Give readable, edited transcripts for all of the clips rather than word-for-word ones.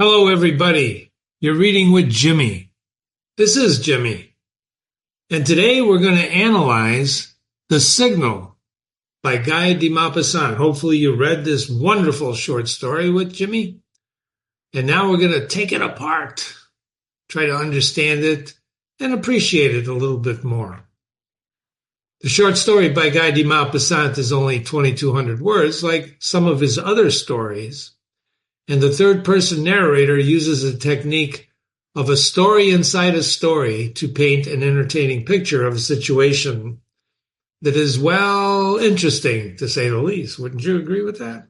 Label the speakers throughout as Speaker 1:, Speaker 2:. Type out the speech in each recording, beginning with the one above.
Speaker 1: Hello, everybody. You're reading with Jimmy. This is Jimmy. And today we're going to analyze The Signal by Guy de Maupassant. Hopefully you read this wonderful short story with Jimmy. And now we're going to take it apart, try to understand it, and appreciate it a little bit more. The short story by Guy de Maupassant is only 2,200 words, like some of his other stories. And the third-person narrator uses a technique of a story inside a story to paint an entertaining picture of a situation that is, well, interesting, to say the least. Wouldn't you agree with that?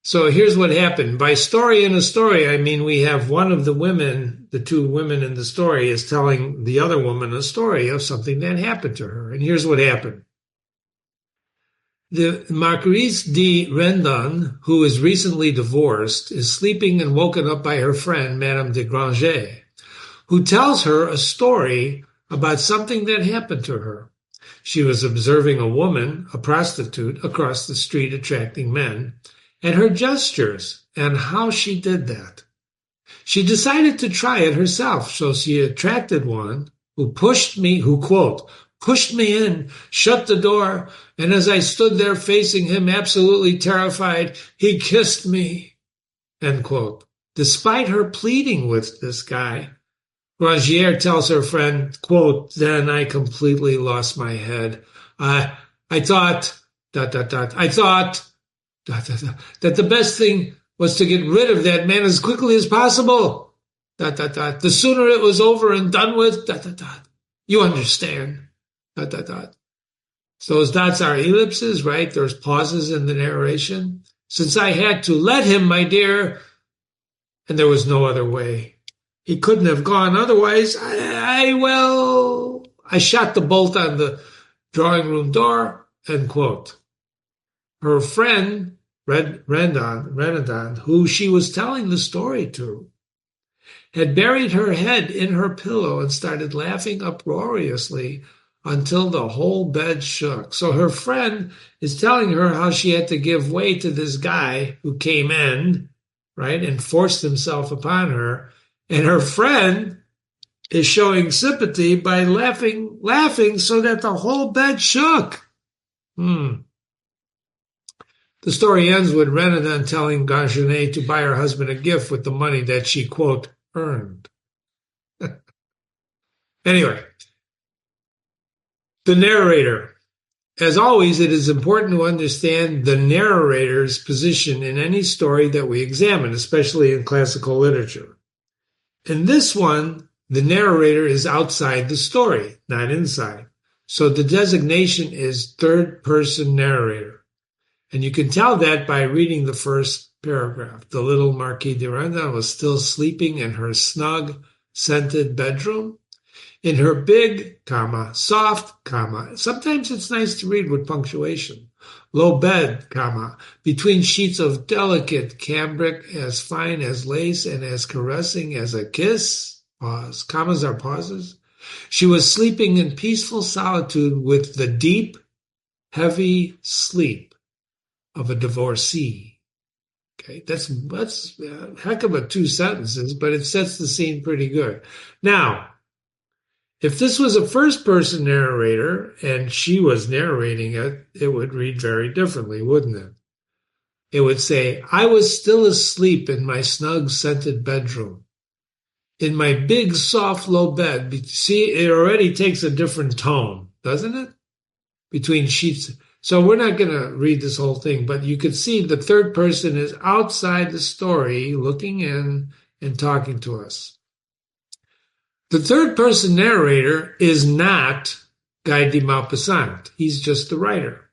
Speaker 1: So here's what happened. By story in a story, I mean we have one of the women, the two women in the story, is telling the other woman a story of something that happened to her. And here's what happened. The Marquise de Rendon, who is recently divorced, is sleeping and woken up by her friend, Madame de Granger, who tells her a story about something that happened to her. She was observing a woman, a prostitute, across the street attracting men, and her gestures and how she did that. She decided to try it herself, so she attracted one who quote, pushed me in, shut the door, and as I stood there facing him, absolutely terrified, he kissed me, end quote. Despite her pleading with this guy, Granger tells her friend, quote, then I completely lost my head. I thought, I thought, that the best thing was to get rid of that man as quickly as possible. The sooner it was over and done with, you understand. So those dots are ellipses, right? There's pauses in the narration. Since I had to let him, my dear, and there was no other way. He couldn't have gone otherwise. I shot the bolt on the drawing room door, end quote. Her friend, Renadon, who she was telling the story to, had buried her head in her pillow and started laughing uproariously until the whole bed shook. So her friend is telling her how she had to give way to this guy who came in, right, and forced himself upon her. And her friend is showing sympathy by laughing so that the whole bed shook. The story ends with Renadon telling Gargenet to buy her husband a gift with the money that she, quote, earned. Anyway, the narrator. As always, it is important to understand the narrator's position in any story that we examine, especially in classical literature. In this one, the narrator is outside the story, not inside. So the designation is third-person narrator. And you can tell that by reading the first paragraph. The little Marquise de Rendon was still sleeping in her snug, scented bedroom. In her big, soft, sometimes it's nice to read with punctuation, low bed, between sheets of delicate cambric as fine as lace and as caressing as a kiss, pause, commas are pauses. She was sleeping in peaceful solitude with the deep, heavy sleep of a divorcee. Okay, that's a heck of a two sentences, but it sets the scene pretty good. Now, if this was a first-person narrator and she was narrating it, it would read very differently, wouldn't it? It would say, I was still asleep in my snug, scented bedroom, in my big, soft, low bed. See, it already takes a different tone, doesn't it? Between sheets. So we're not going to read this whole thing, but you could see the third person is outside the story, looking in and talking to us. The third-person narrator is not Guy de Maupassant. He's just the writer.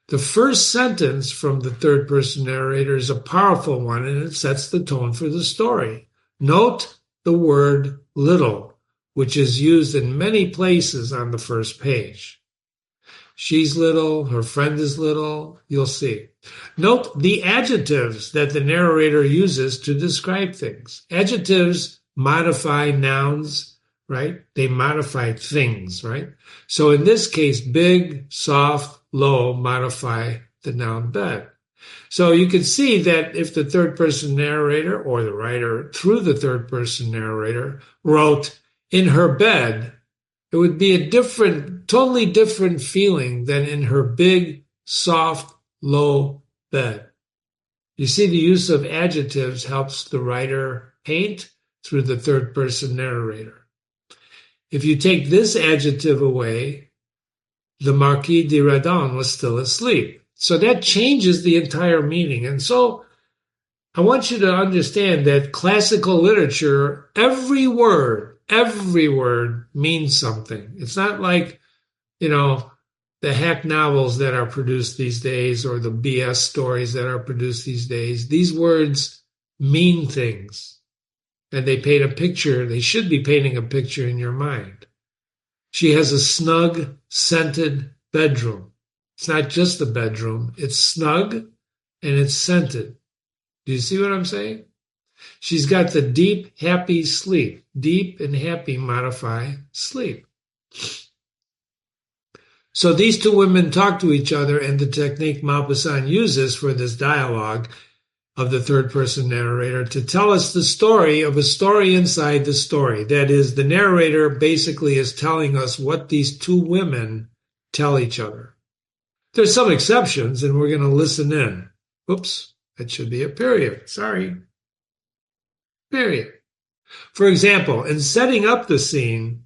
Speaker 1: The first sentence from the third-person narrator is a powerful one, and it sets the tone for the story. Note the word little, which is used in many places on the first page. She's little, her friend is little, you'll see. Note the adjectives that the narrator uses to describe things. Adjectives modify nouns, right? They modify things, right? So in this case, big, soft, low modify the noun bed. So you can see that if the third person narrator or the writer through the third person narrator wrote in her bed, it would be a different, totally different feeling than in her big, soft, low bed. You see, the use of adjectives helps the writer paint through the third person narrator. If you take this adjective away, the Marquis de Redon was still asleep. So that changes the entire meaning. And so I want you to understand that classical literature, every word means something. It's not like, the hack novels that are produced these days or the BS stories that are produced these days. These words mean things, and they paint a picture. They should be painting a picture in your mind. She has a snug, scented bedroom. It's not just a bedroom. It's snug and it's scented. Do you see what I'm saying? She's got the deep, happy sleep. Deep and happy modify sleep. So these two women talk to each other, and the technique Maupassant uses for this dialogue of the third person narrator to tell us the story of a story inside the story. That is, the narrator basically is telling us what these two women tell each other. There's some exceptions, and we're going to listen in. Oops, that should be a period. Sorry. Period. For example, in setting up the scene,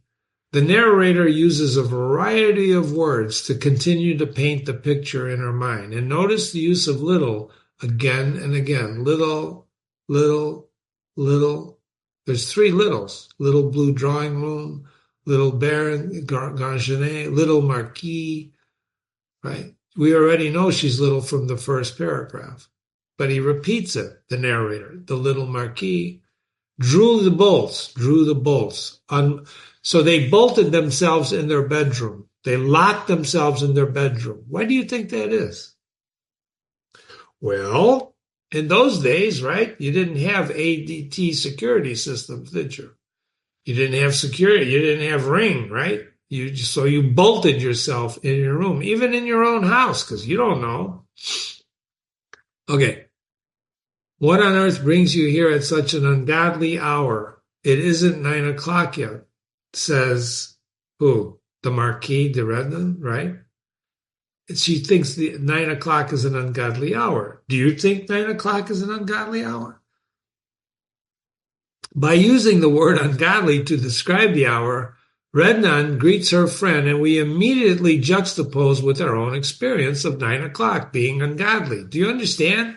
Speaker 1: the narrator uses a variety of words to continue to paint the picture in her mind. And notice the use of little again and again. Little, little, little. There's three littles. Little blue drawing room, little Baron Gargenet, little Marquis, right? We already know she's little from the first paragraph. But he repeats it, the narrator. The little Marquis drew the bolts. So they bolted themselves in their bedroom. They locked themselves in their bedroom. Why do you think that is? Well, in those days, right, you didn't have ADT security systems, did you? You didn't have security. You didn't have Ring, right? So you bolted yourself in your room, even in your own house, because you don't know. Okay. What on earth brings you here at such an ungodly hour? It isn't 9 o'clock yet, says who? The Marquis de Redon, right? She thinks the 9 o'clock is an ungodly hour. Do you think 9 o'clock is an ungodly hour? By using the word ungodly to describe the hour, Redon greets her friend, and we immediately juxtapose with our own experience of 9 o'clock being ungodly. Do you understand?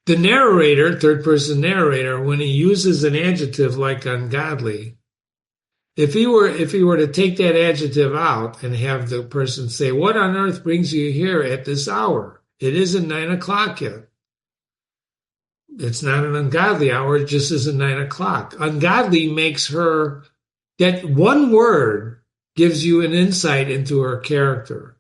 Speaker 1: The narrator, third-person narrator, when he uses an adjective like ungodly, if he were to take that adjective out and have the person say, "What on earth brings you here at this hour? It isn't 9 o'clock yet." It's not an ungodly hour, it just isn't 9 o'clock. Ungodly makes her, that one word gives you an insight into her character.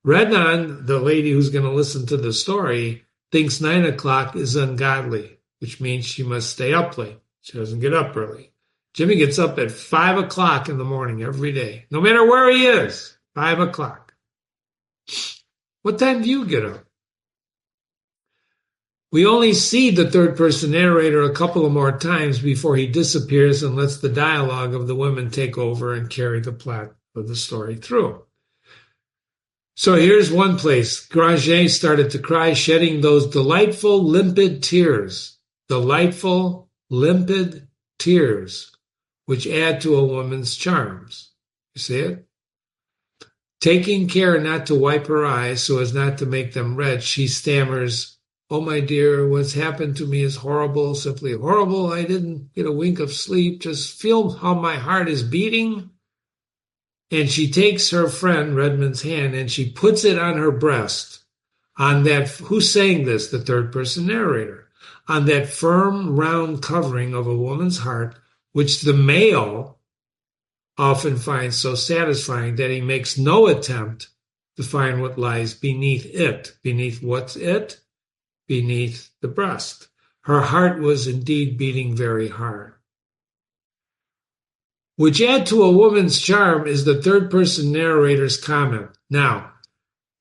Speaker 1: Redon, the lady who's going to listen to the story, thinks 9 o'clock is ungodly, which means she must stay up late. She doesn't get up early. Jimmy gets up at 5 o'clock in the morning every day, no matter where he is, 5 o'clock. What time do you get up? We only see the third-person narrator a couple of more times before he disappears and lets the dialogue of the women take over and carry the plot of the story through. So here's one place. Granger started to cry, shedding those delightful, limpid tears. Delightful, limpid tears, which add to a woman's charms. You see it? Taking care not to wipe her eyes so as not to make them red, she stammers, "Oh, my dear, what's happened to me is horrible, simply horrible. I didn't get a wink of sleep. Just feel how my heart is beating." And she takes her friend Redmond's hand and she puts it on her breast. On that, who's saying this? The third-person narrator. On that firm, round covering of a woman's heart, which the male often finds so satisfying that he makes no attempt to find what lies beneath it. Beneath what's it? Beneath the breast. Her heart was indeed beating very hard. Which add to a woman's charm is the third-person narrator's comment. Now,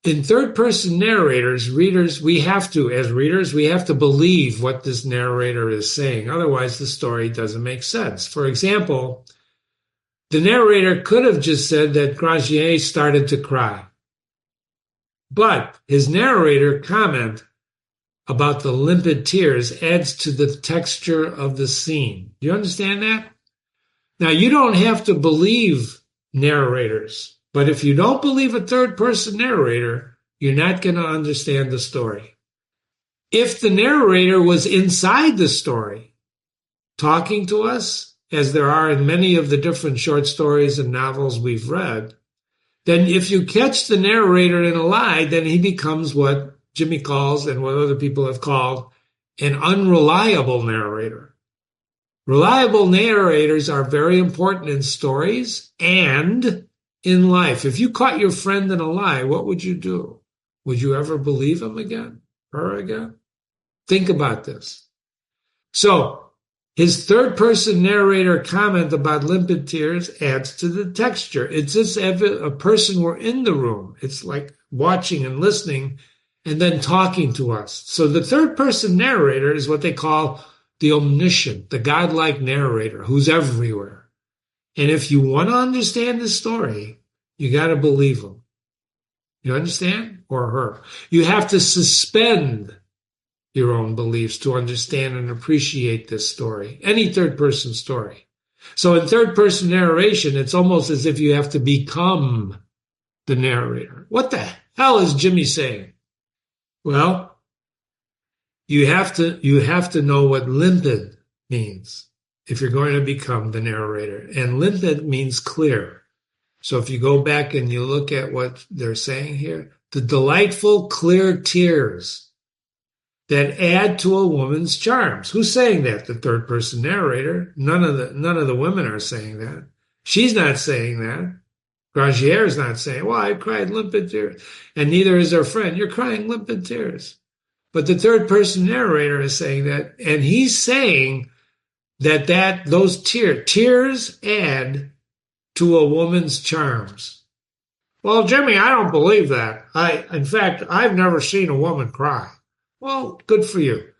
Speaker 1: In third-person narrators, readers, as readers, we have to believe what this narrator is saying. Otherwise, the story doesn't make sense. For example, the narrator could have just said that Grazier started to cry. But his narrator comment about the limpid tears adds to the texture of the scene. Do you understand that? Now, you don't have to believe narrators, but if you don't believe a third-person narrator, you're not going to understand the story. If the narrator was inside the story, talking to us, as there are in many of the different short stories and novels we've read, then if you catch the narrator in a lie, then he becomes what Jimmy calls, and what other people have called, an unreliable narrator. Reliable narrators are very important in stories and in life. If you caught your friend in a lie, what would you do? Would you ever believe him again? Her again? Think about this. So, his third-person narrator comment about limpid tears adds to the texture. It's as if a person were in the room. It's like watching and listening and then talking to us. So the third-person narrator is what they call the omniscient, the godlike narrator who's everywhere. And if you want to understand the story, you got to believe him. You understand? Or her. You have to suspend your own beliefs to understand and appreciate this story, any third-person story. So in third-person narration, it's almost as if you have to become the narrator. What the hell is Jimmy saying? Well, you have to know what limpid means if you're going to become the narrator. And limpid means clear. So if you go back and you look at what they're saying here, the delightful, clear tears that add to a woman's charms. Who's saying that? The third-person narrator. None of the women are saying that. She's not saying that. Grazier is not saying, well, I cried limpid tears. And neither is her friend. You're crying limpid tears. But the third-person narrator is saying that, and he's saying that those tears add to a woman's charms. Well, Jimmy, I don't believe that. In fact, I've never seen a woman cry. Well, good for you.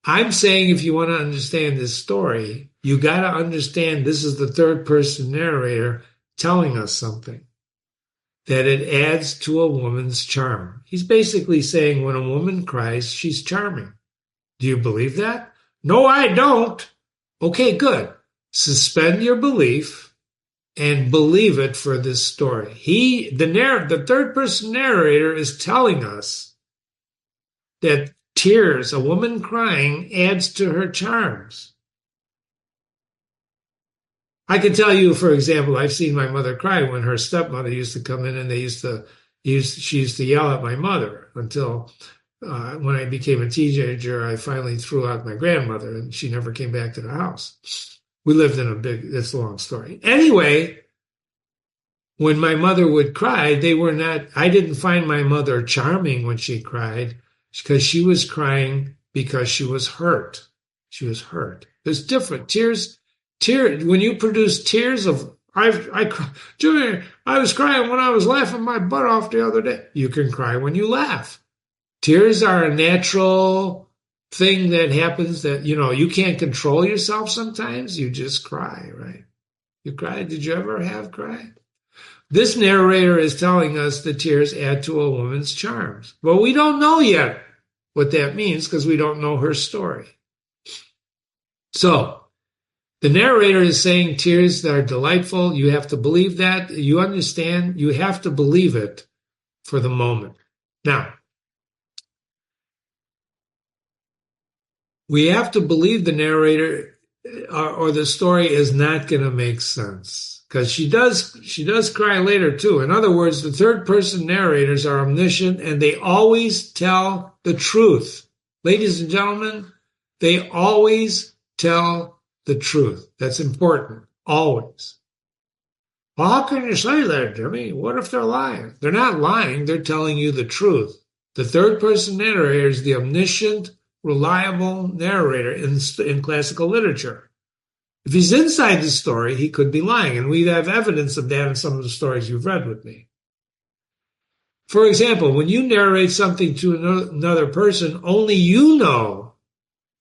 Speaker 1: I'm saying if you want to understand this story, you got to understand this is the third-person narrator telling us something, that it adds to a woman's charm. He's basically saying when a woman cries, she's charming. Do you believe that? No, I don't. Okay, good. Suspend your belief and believe it for this story. The third-person narrator is telling us that tears, a woman crying, adds to her charms. I can tell you, for example, I've seen my mother cry when her stepmother used to come in, and she used to yell at my mother until when I became a teenager, I finally threw out my grandmother, and she never came back to the house. We lived in it's a long story. Anyway, when my mother would cry, I didn't find my mother charming when she cried, because she was crying because she was hurt. She was hurt. There's different tears. When you produce tears of, Jimmy, I was crying when I was laughing my butt off the other day. You can cry when you laugh. Tears are a natural thing that happens that, you can't control yourself sometimes. You just cry, right? You cry. Did you ever have cry? This narrator is telling us the tears add to a woman's charms. But we don't know yet what that means because we don't know her story. So, the narrator is saying tears that are delightful. You have to believe that. You understand? You have to believe it for the moment. Now, we have to believe the narrator or the story is not going to make sense. Because she does cry later too. In other words, the third-person narrators are omniscient and they always tell the truth. Ladies and gentlemen, they always tell the truth. That's important. Always. Well, how can you say that, Jimmy? What if they're lying? They're not lying. They're telling you the truth. The third-person narrator is the omniscient, reliable narrator in classical literature. If he's inside the story, he could be lying, and we have evidence of that in some of the stories you've read with me. For example, when you narrate something to another person, only you know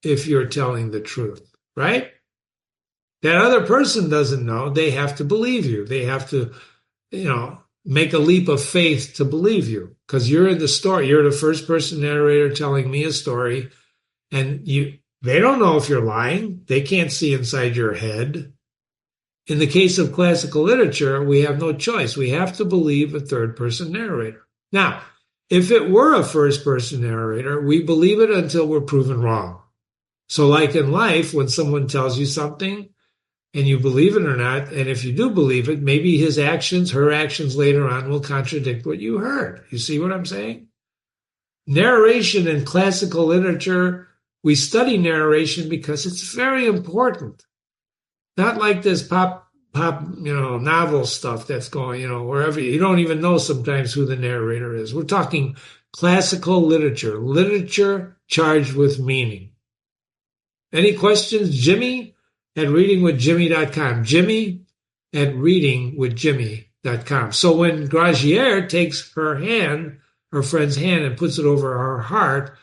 Speaker 1: if you're telling the truth, right? That other person doesn't know. They have to believe you. They have to, make a leap of faith to believe you because you're in the story. You're the first person narrator telling me a story, and they don't know if you're lying. They can't see inside your head. In the case of classical literature, we have no choice. We have to believe a third person narrator. Now, if it were a first person narrator, we believe it until we're proven wrong. So like in life, when someone tells you something and you believe it or not, and if you do believe it, maybe his actions, her actions later on will contradict what you heard. You see what I'm saying? Narration in classical literature, we study narration because it's very important. Not like this pop, novel stuff that's going, wherever you don't even know sometimes who the narrator is. We're talking classical literature charged with meaning. Any questions? Jimmy at readingwithjimmy.com. Jimmy at readingwithjimmy.com. So when Grazier takes her friend's hand, and puts it over her heart,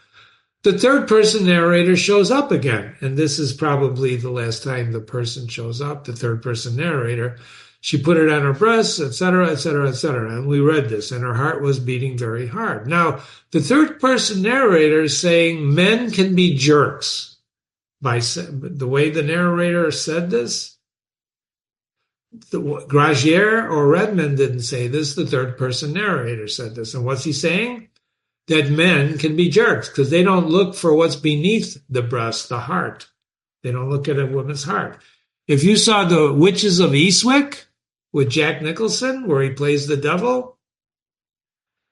Speaker 1: the third person narrator shows up again. And this is probably the last time the person shows up, the third person narrator. She put it on her breast, etc., etc., etc. And we read this, and her heart was beating very hard. Now, the third person narrator is saying men can be jerks. By the way the narrator said this, Grazier or Redmond didn't say this. The third person narrator said this. And what's he saying? That men can be jerks because they don't look for what's beneath the breast, the heart. They don't look at a woman's heart. If you saw The Witches of Eastwick with Jack Nicholson, where he plays the devil,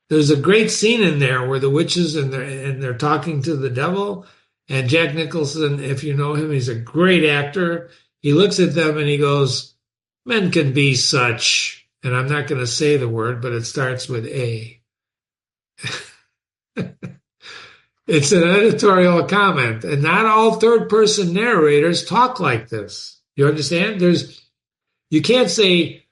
Speaker 1: there's a great scene in there where the witches and they're talking to the devil. And Jack Nicholson, if you know him, he's a great actor. He looks at them and he goes, men can be such, and I'm not going to say the word, but it starts with A. It's an editorial comment, and not all third-person narrators talk like this. You understand? You can't say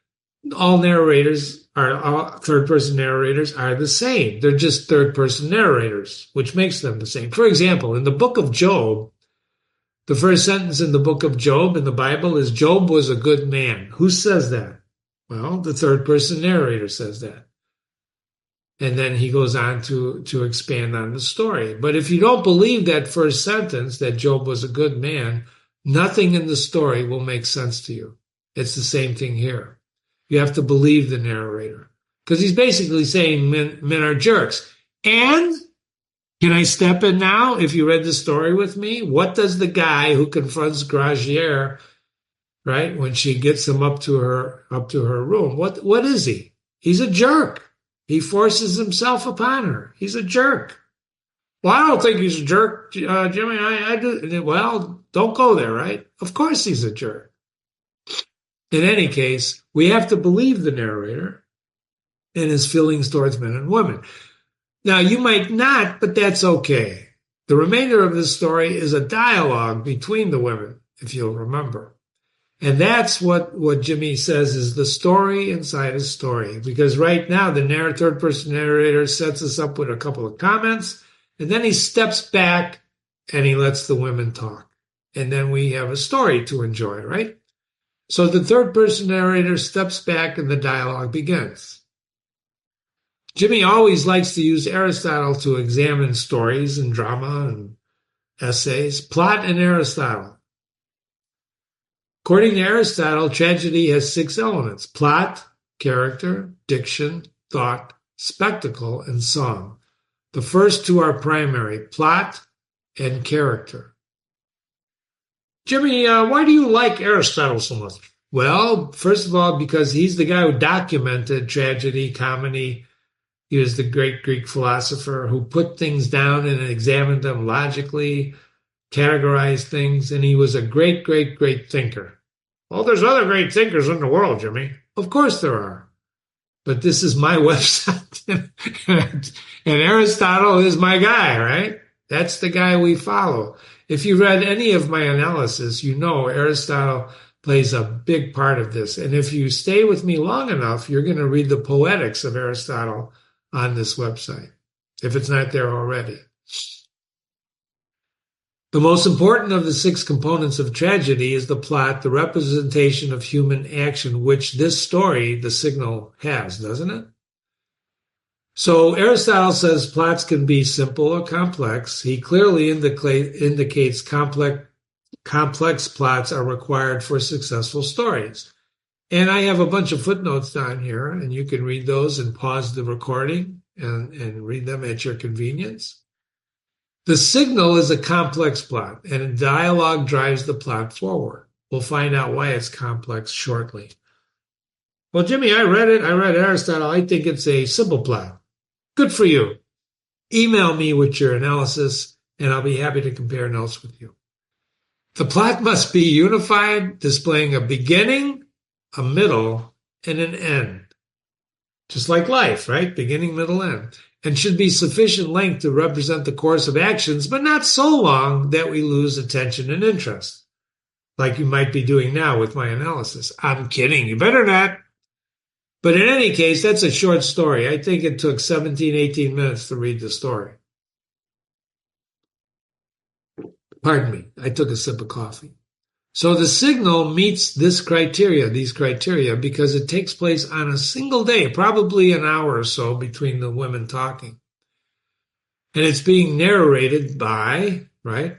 Speaker 1: all third-person narrators are the same. They're just third-person narrators, which makes them the same. For example, in the book of Job, the first sentence in the book of Job in the Bible is, Job was a good man. Who says that? Well, the third-person narrator says that. And then he goes on to expand on the story. But if you don't believe that first sentence, that Job was a good man, nothing in the story will make sense to you. It's the same thing here. You have to believe the narrator. Because he's basically saying men are jerks. And can I step in now? If you read the story with me, what does the guy who confronts Grazier, right, when she gets him up to her room, what is he? He's a jerk. He forces himself upon her. He's a jerk. Well, I don't think he's a jerk, Jimmy. I do. Well, don't go there, right? Of course he's a jerk. In any case, we have to believe the narrator and his feelings towards men and women. Now, you might not, but that's okay. The remainder of this story is a dialogue between the women, if you'll remember. And that's what Jimmy says is the story inside a story. Because right now, the third-person narrator sets us up with a couple of comments, and then he steps back and he lets the women talk. And then we have a story to enjoy, right? So the third-person narrator steps back and the dialogue begins. Jimmy always likes to use Aristotle to examine stories and drama and essays. Plot and Aristotle. According to Aristotle, tragedy has 6 elements: plot, character, diction, thought, spectacle, and song. The first 2 are primary: plot and character. Jimmy, why do you like Aristotle so much? Well, first of all, because he's the guy who documented tragedy, comedy. He was the great Greek philosopher who put things down and examined them logically, categorized things, and he was a great, great, great thinker. Well, there's other great thinkers in the world, Jimmy. Of course there are. But this is my website, and Aristotle is my guy, right? That's the guy we follow. If you read any of my analysis, you know Aristotle plays a big part of this. And if you stay with me long enough, you're going to read the Poetics of Aristotle on this website, if it's not there already. The most important of the 6 components of tragedy is the plot, the representation of human action, which this story, The Signal, has, doesn't it? So Aristotle says plots can be simple or complex. He clearly indicates complex plots are required for successful stories. And I have a bunch of footnotes down here, and you can read those and pause the recording and read them at your convenience. The Signal is a complex plot, and dialogue drives the plot forward. We'll find out why it's complex shortly. Well, Jimmy, I read it. I read Aristotle. I think it's a simple plot. Good for you. Email me with your analysis, and I'll be happy to compare notes with you. The plot must be unified, displaying a beginning, a middle, and an end. Just like life, right? Beginning, middle, end. And should be sufficient length to represent the course of actions, but not so long that we lose attention and interest, like you might be doing now with my analysis. I'm kidding. You better not. But in any case, that's a short story. I think it took 17, 18 minutes to read the story. Pardon me. I took a sip of coffee. So The Signal meets these criteria, because it takes place on a single day, probably an hour or so between the women talking. And it's being narrated by, right,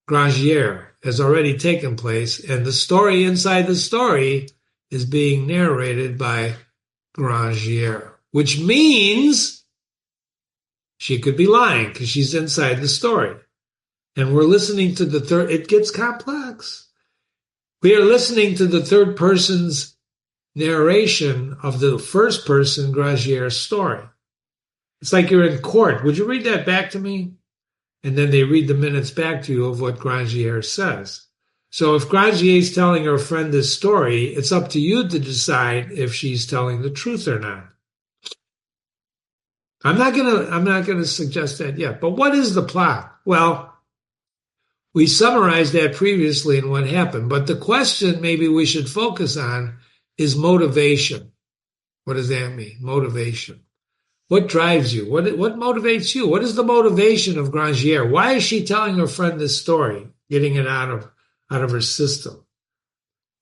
Speaker 1: Grangier, has already taken place, and the story inside the story is being narrated by Grangier, which means she could be lying because she's inside the story. And we're listening to the third, it gets complex. We are listening to the third person's narration of the first person Grangier's story. It's like you're in court. Would you read that back to me? And then they read the minutes back to you of what Grangier says. So if Grangier is telling her friend this story, it's up to you to decide if she's telling the truth or not. I'm not gonna suggest that yet. But what is the plot? Well, we summarized that previously in what happened, but the question maybe we should focus on is motivation. What does that mean? Motivation. What drives you? What motivates you? What is the motivation of Grangier? Why is she telling her friend this story, getting it out of her system?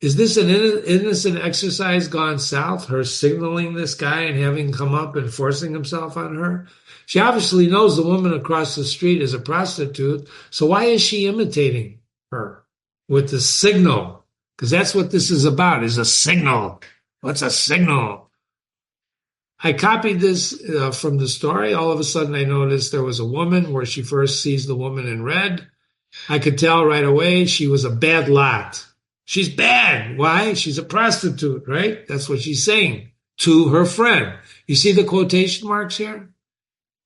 Speaker 1: Is this an innocent exercise gone south, her signaling this guy and having come up and forcing himself on her? She obviously knows the woman across the street is a prostitute, so why is she imitating her with the signal? Because that's what this is about, is a signal. What's a signal? I copied this from the story. All of a sudden I noticed there was a woman where she first sees the woman in red. I could tell right away she was a bad lot. She's bad. Why? She's a prostitute, right? That's what she's saying to her friend. You see the quotation marks here?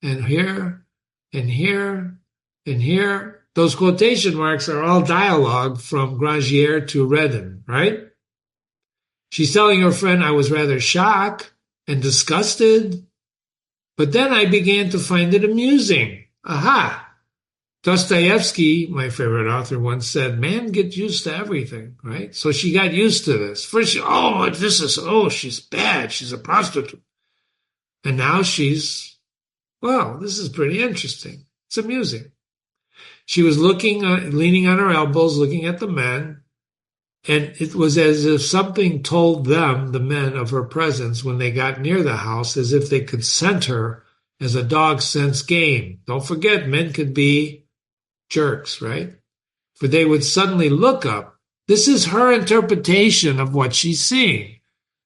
Speaker 1: And here, and here, and here. Those quotation marks are all dialogue from Grangier to Redden, right? She's telling her friend, I was rather shocked and disgusted, but then I began to find it amusing. Aha! Dostoevsky, my favorite author, once said, man gets used to everything, right? So she got used to this. First, she's bad. She's a prostitute. And now she's, well, this is pretty interesting. It's amusing. She was leaning on her elbows, looking at the men, and it was as if something told them, the men, of her presence when they got near the house, as if they could scent her as a dog scents game. Don't forget, men could be jerks, right? For they would suddenly look up. This is her interpretation of what she's seeing.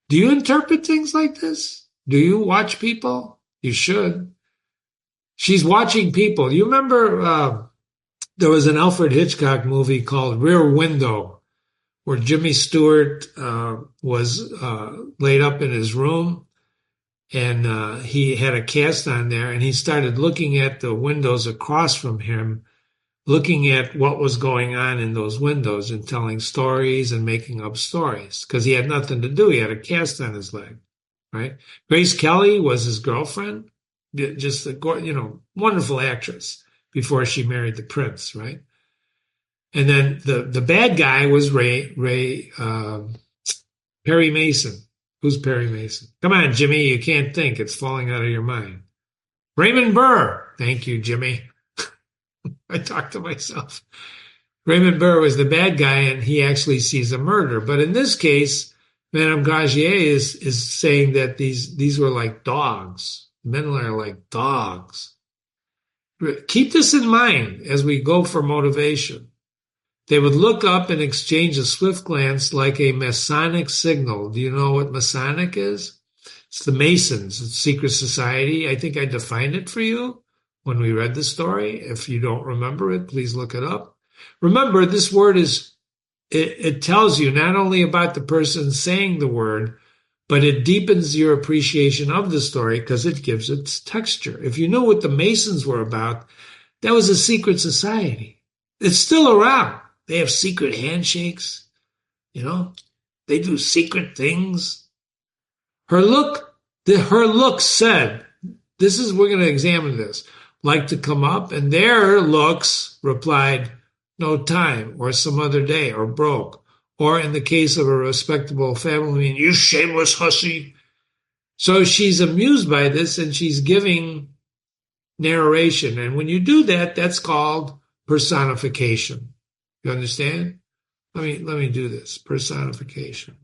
Speaker 1: Do you interpret things like this? Do you watch people? You should. She's watching people. You remember there was an Alfred Hitchcock movie called Rear Window, where Jimmy Stewart was laid up in his room, and he had a cast on there, and he started looking at the windows across from him, looking at what was going on in those windows and telling stories and making up stories because he had nothing to do. He had a cast on his leg, right? Grace Kelly was his girlfriend, just a wonderful actress before she married the prince, right? And then the bad guy was Perry Mason. Who's Perry Mason? Come on, Jimmy, you can't think. It's falling out of your mind. Raymond Burr. Thank you, Jimmy. I talked to myself. Raymond Burr was the bad guy, and he actually sees a murder. But in this case, Madame Gagier is saying that these were like dogs. Men are like dogs. Keep this in mind as we go for motivation. They would look up and exchange a swift glance like a Masonic signal. Do you know what Masonic is? It's the Masons, it's secret society. I think I defined it for you when we read the story. If you don't remember it, please look it up. Remember, this word it tells you not only about the person saying the word, but it deepens your appreciation of the story because it gives its texture. If you know what the Masons were about, that was a secret society. It's still around. They have secret handshakes, they do secret things. Her look said, we're going to examine this, like to come up, and their looks replied, no time, or some other day, or broke, or in the case of a respectable family, you shameless hussy. So she's amused by this, and she's giving narration. And when you do that, that's called personification. You understand? Let me do this. Personification.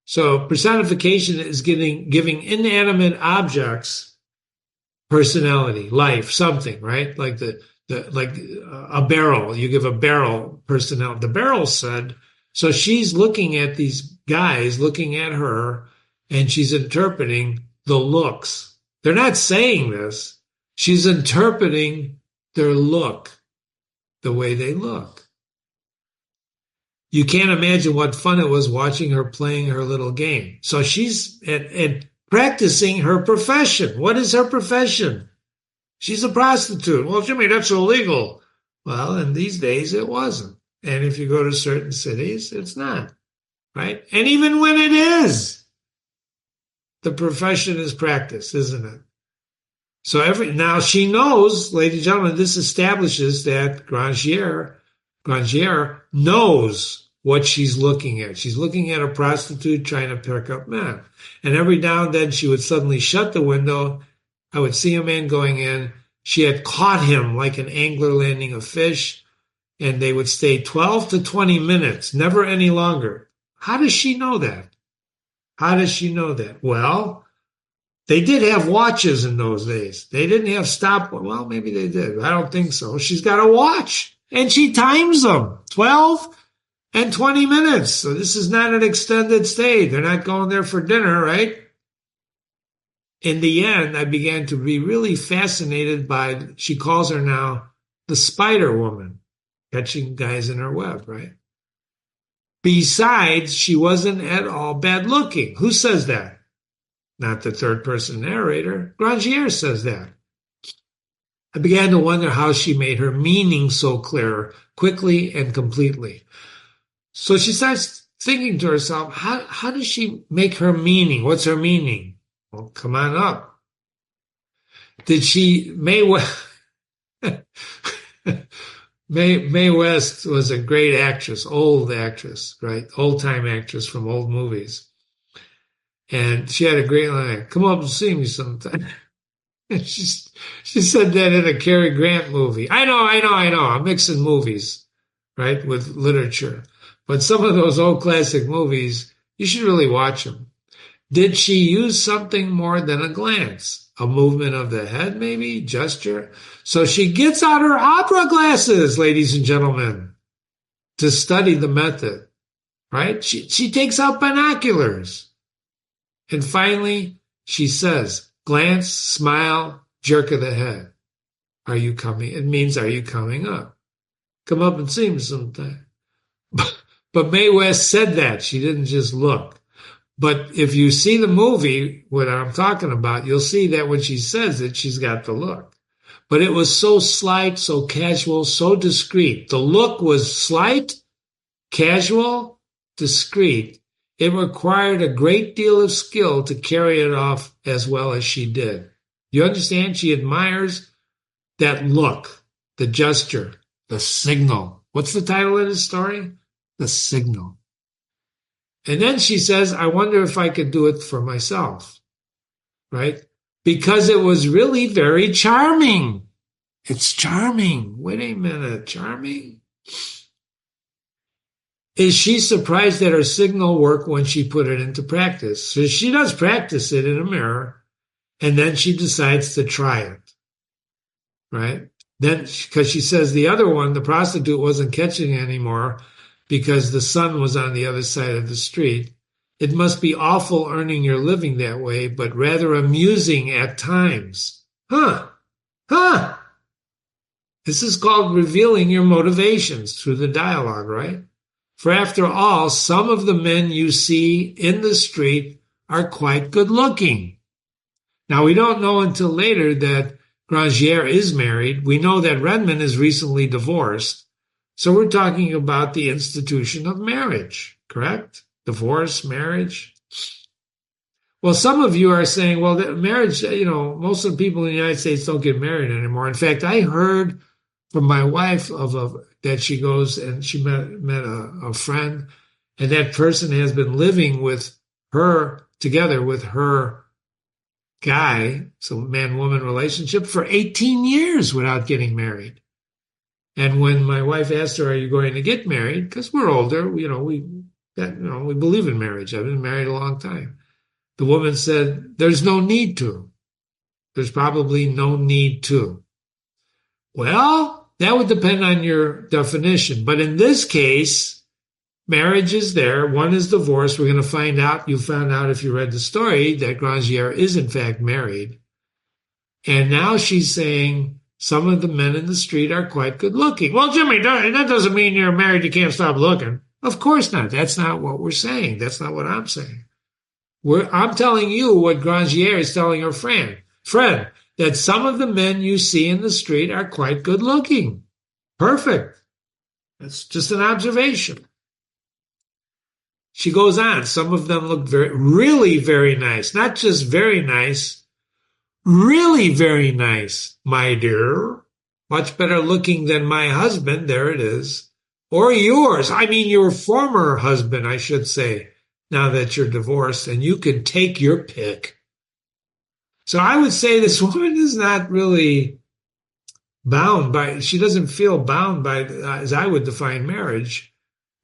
Speaker 1: So personification is giving inanimate objects personality, life, something, right? Like a barrel. You give a barrel personality. The barrel said, so she's looking at these guys, looking at her, and she's interpreting the looks. They're not saying this. She's interpreting their look, the way they look. You can't imagine what fun it was watching her playing her little game. So she's and practicing her profession. What is her profession? She's a prostitute. Well, Jimmy, that's illegal. Well, in these days, it wasn't. And if you go to certain cities, it's not, right? And even when it is, the profession is practice, isn't it? So now she knows, ladies and gentlemen, this establishes that Grangier knows what she's looking at. She's looking at a prostitute trying to pick up men. And every now and then she would suddenly shut the window. I would see a man going in. She had caught him like an angler landing a fish, and they would stay 12 to 20 minutes, never any longer. How does she know that? How does she know that? Well, they did have watches in those days. They didn't have stop. Well, maybe they did. I don't think so. She's got a watch, and she times them, 12 and 20 minutes. So this is not an extended stay. They're not going there for dinner, right? In the end, I began to be really fascinated by, she calls her now the Spider Woman, catching guys in her web, right? Besides, she wasn't at all bad looking. Who says that? Not the third person narrator. Grangier says that. I began to wonder how she made her meaning so clear, quickly and completely. So she starts thinking to herself, how does she make her meaning? What's her meaning? Well, come on up. Mae West was a great actress, old actress, right? Old-time actress from old movies. And she had a great line, come up and see me sometime. And she said that in a Cary Grant movie. I know. I'm mixing movies, right, with literature. But some of those old classic movies, you should really watch them. Did she use something more than a glance? A movement of the head, maybe? Gesture? So she gets out her opera glasses, ladies and gentlemen, to study the method, right? She takes out binoculars. And finally, she says, glance, smile, jerk of the head. Are you coming? It means, are you coming up? Come up and see me sometime. But Mae West said that. She didn't just look. But if you see the movie, what I'm talking about, you'll see that when she says it, she's got the look. But it was so slight, so casual, so discreet. The look was slight, casual, discreet. It required a great deal of skill to carry it off as well as she did. You understand? She admires that look, the gesture, the signal. What's the title of the story? The Signal. And then she says, I wonder if I could do it for myself. right? Because it was really very charming. It's charming. Wait a minute, charming? Is she surprised at her signal work when she put it into practice? So she does practice it in a mirror, and then she decides to try it, right? Then, because she says the other one, the prostitute, wasn't catching it anymore because the sun was on the other side of the street. It must be awful earning your living that way, but rather amusing at times. Huh? Huh? This is called revealing your motivations through the dialogue, right? For after all, some of the men you see in the street are quite good looking. Now, we don't know until later that Grangier is married. We know that Redmond is recently divorced. So we're talking about the institution of marriage, correct? Divorce, marriage. Well, some of you are saying, well, that marriage, most of the people in the United States don't get married anymore. In fact, I heard from my wife that she goes and she met a friend, and that person has been living with her, together with her guy, so man-woman relationship, for 18 years without getting married. And when my wife asked her, "Are you going to get married?" Because we're older, we believe in marriage. I've been married a long time. The woman said, "There's no need to. There's probably no need to." Well, that would depend on your definition. But in this case, marriage is there. One is divorced. We're going to find out. You found out if you read the story that Grangier is in fact married. And now she's saying some of the men in the street are quite good looking. Well, Jimmy, that doesn't mean you're married. You can't stop looking. Of course not. That's not what we're saying. That's not what I'm saying. I'm telling you what Grangier is telling her friend, that some of the men you see in the street are quite good looking. Perfect. That's just an observation. She goes on. Some of them look really very nice. Not just very nice, really very nice, my dear. Much better looking than my husband. There it is. Or yours. I mean, your former husband, I should say, now that you're divorced, and you can take your pick. So I would say this woman is not really bound by, she doesn't feel bound by, as I would define marriage,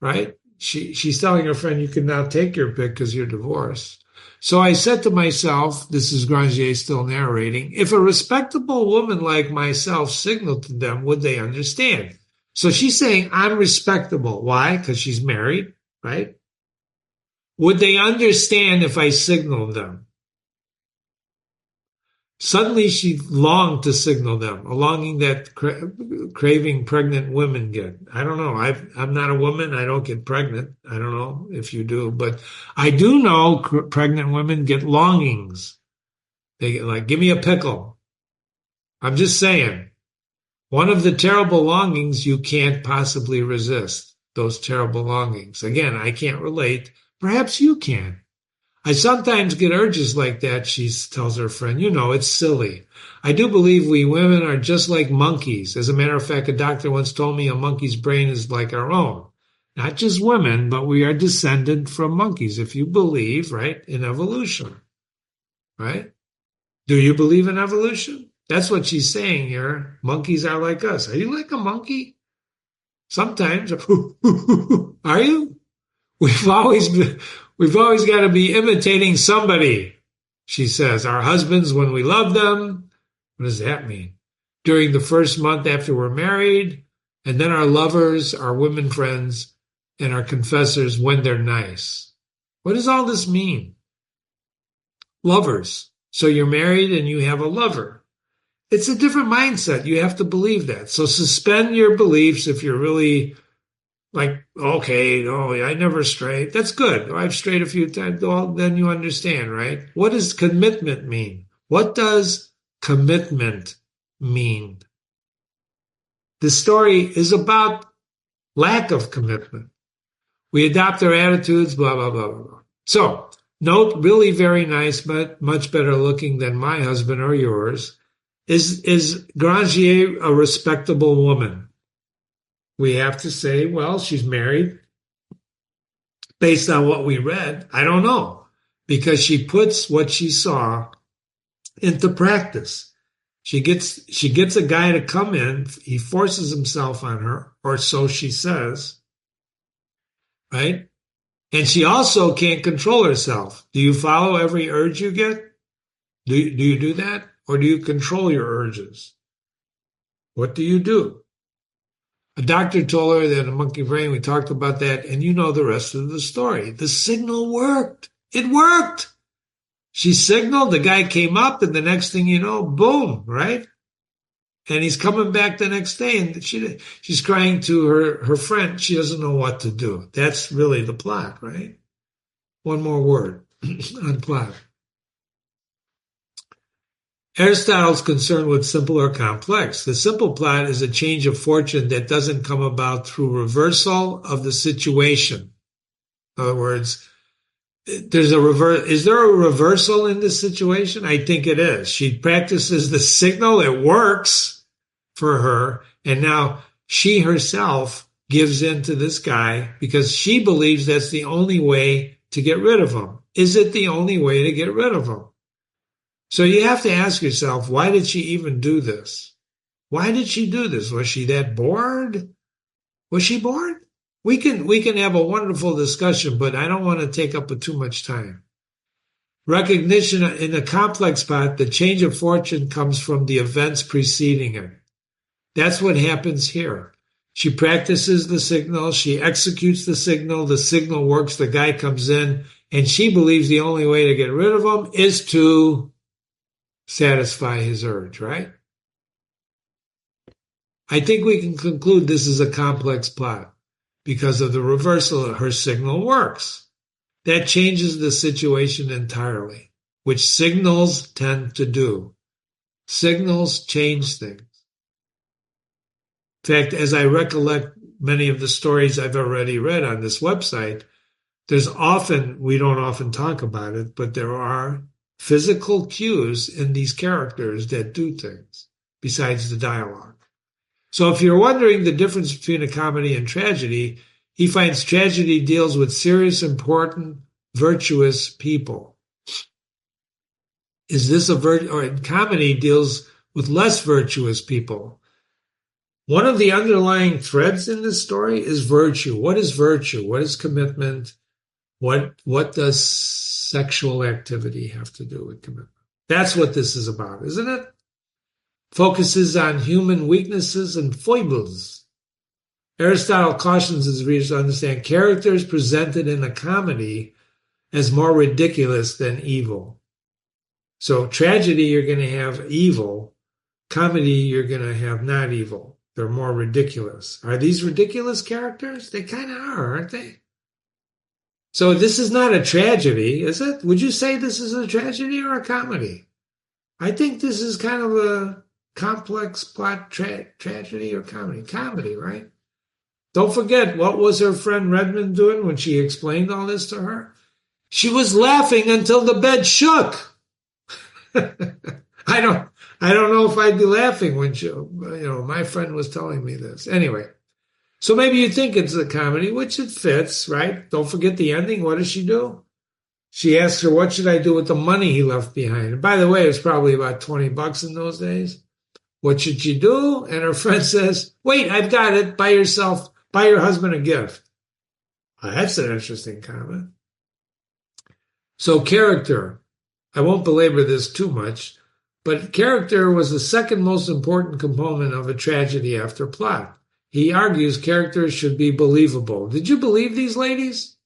Speaker 1: right? She's telling her friend, you can now take your pick because you're divorced. So I said to myself, this is Grangier still narrating, if a respectable woman like myself signaled to them, would they understand? So she's saying, I'm respectable. Why? Because she's married, right? Would they understand if I signaled them? Suddenly she longed to signal them, a longing that craving pregnant women get. I don't know. I'm not a woman. I don't get pregnant. I don't know if you do, but I do know pregnant women get longings. They get like, give me a pickle. I'm just saying. One of the terrible longings you can't possibly resist, those terrible longings. Again, I can't relate. Perhaps you can. I sometimes get urges like that, she tells her friend. It's silly. I do believe we women are just like monkeys. As a matter of fact, a doctor once told me a monkey's brain is like our own. Not just women, but we are descended from monkeys, if you believe, right, in evolution, right? Do you believe in evolution? That's what she's saying here. Monkeys are like us. Are you like a monkey? Sometimes. Are you? We've always got to be imitating somebody, she says. Our husbands when we love them. What does that mean? During the first month after we're married, and then our lovers, our women friends, and our confessors when they're nice. What does all this mean? Lovers. So you're married and you have a lover. It's a different mindset. You have to believe that. So suspend your beliefs if you're really like, okay, I never strayed. That's good. I've strayed a few times. Well, then you understand, right? What does commitment mean? What does commitment mean? The story is about lack of commitment. We adopt our attitudes, blah, blah, blah, blah, blah. So, note, really very nice, but much better looking than my husband or yours. Is Grangier a respectable woman? We have to say, well, she's married. Based on what we read, I don't know. Because she puts what she saw into practice. She gets a guy to come in. He forces himself on her, or so she says, right? And she also can't control herself. Do you follow every urge you get? Do you do that? Or do you control your urges? What do you do? A doctor told her that a monkey brain, we talked about that, and you know the rest of the story. The signal worked. It worked. She signaled, the guy came up, and the next thing you know, boom, right? And he's coming back the next day, and she's crying to her friend. She doesn't know what to do. That's really the plot, right? One more word on plot. Aristotle's concerned with simple or complex. The simple plot is a change of fortune that doesn't come about through reversal of the situation. In other words, is there a reversal in this situation? I think it is. She practices the signal. It works for her. And now she herself gives in to this guy because she believes that's the only way to get rid of him. Is it the only way to get rid of him? So you have to ask yourself, why did she even do this? Why did she do this? Was she that bored? Was she bored? We can have a wonderful discussion, but I don't want to take up too much time. Recognition in a complex plot, the change of fortune comes from the events preceding it. That's what happens here. She practices the signal, she executes the signal works, the guy comes in, and she believes the only way to get rid of him is to satisfy his urge, right? I think we can conclude this is a complex plot. Because of the reversal, her signal works. That changes the situation entirely, which signals tend to do. Signals change things. In fact, as I recollect many of the stories I've already read on this website, we don't often talk about it, but there are physical cues in these characters that do things besides the dialogue. So if you're wondering the difference between a comedy and tragedy, he finds tragedy deals with serious, important, virtuous people. Or comedy deals with less virtuous people. One of the underlying threads in this story is virtue. What is virtue? What is commitment? What does sexual activity have to do with commitment? That's what this is about, isn't it? Focuses on human weaknesses and foibles. Aristotle cautions his readers to understand characters presented in a comedy as more ridiculous than evil. So tragedy, you're going to have evil. Comedy, you're going to have not evil. They're more ridiculous. Are these ridiculous characters? They kind of are, aren't they? So this is not a tragedy, is it? Would you say this is a tragedy or a comedy? I think this is kind of a complex plot tragedy or comedy. Comedy, right? Don't forget, what was her friend Redmond doing when she explained all this to her? She was laughing until the bed shook. I don't know if I'd be laughing when my friend was telling me this. Anyway, so maybe you think it's a comedy, which it fits, right? Don't forget the ending. What does she do? She asks her, what should I do with the money he left behind? And by the way, it was probably about $20 in those days. What should she do? And her friend says, wait, I've got it. Buy your husband a gift. Well, that's an interesting comment. So character, I won't belabor this too much, but character was the second most important component of a tragedy after plot. He argues characters should be believable. Did you believe these ladies?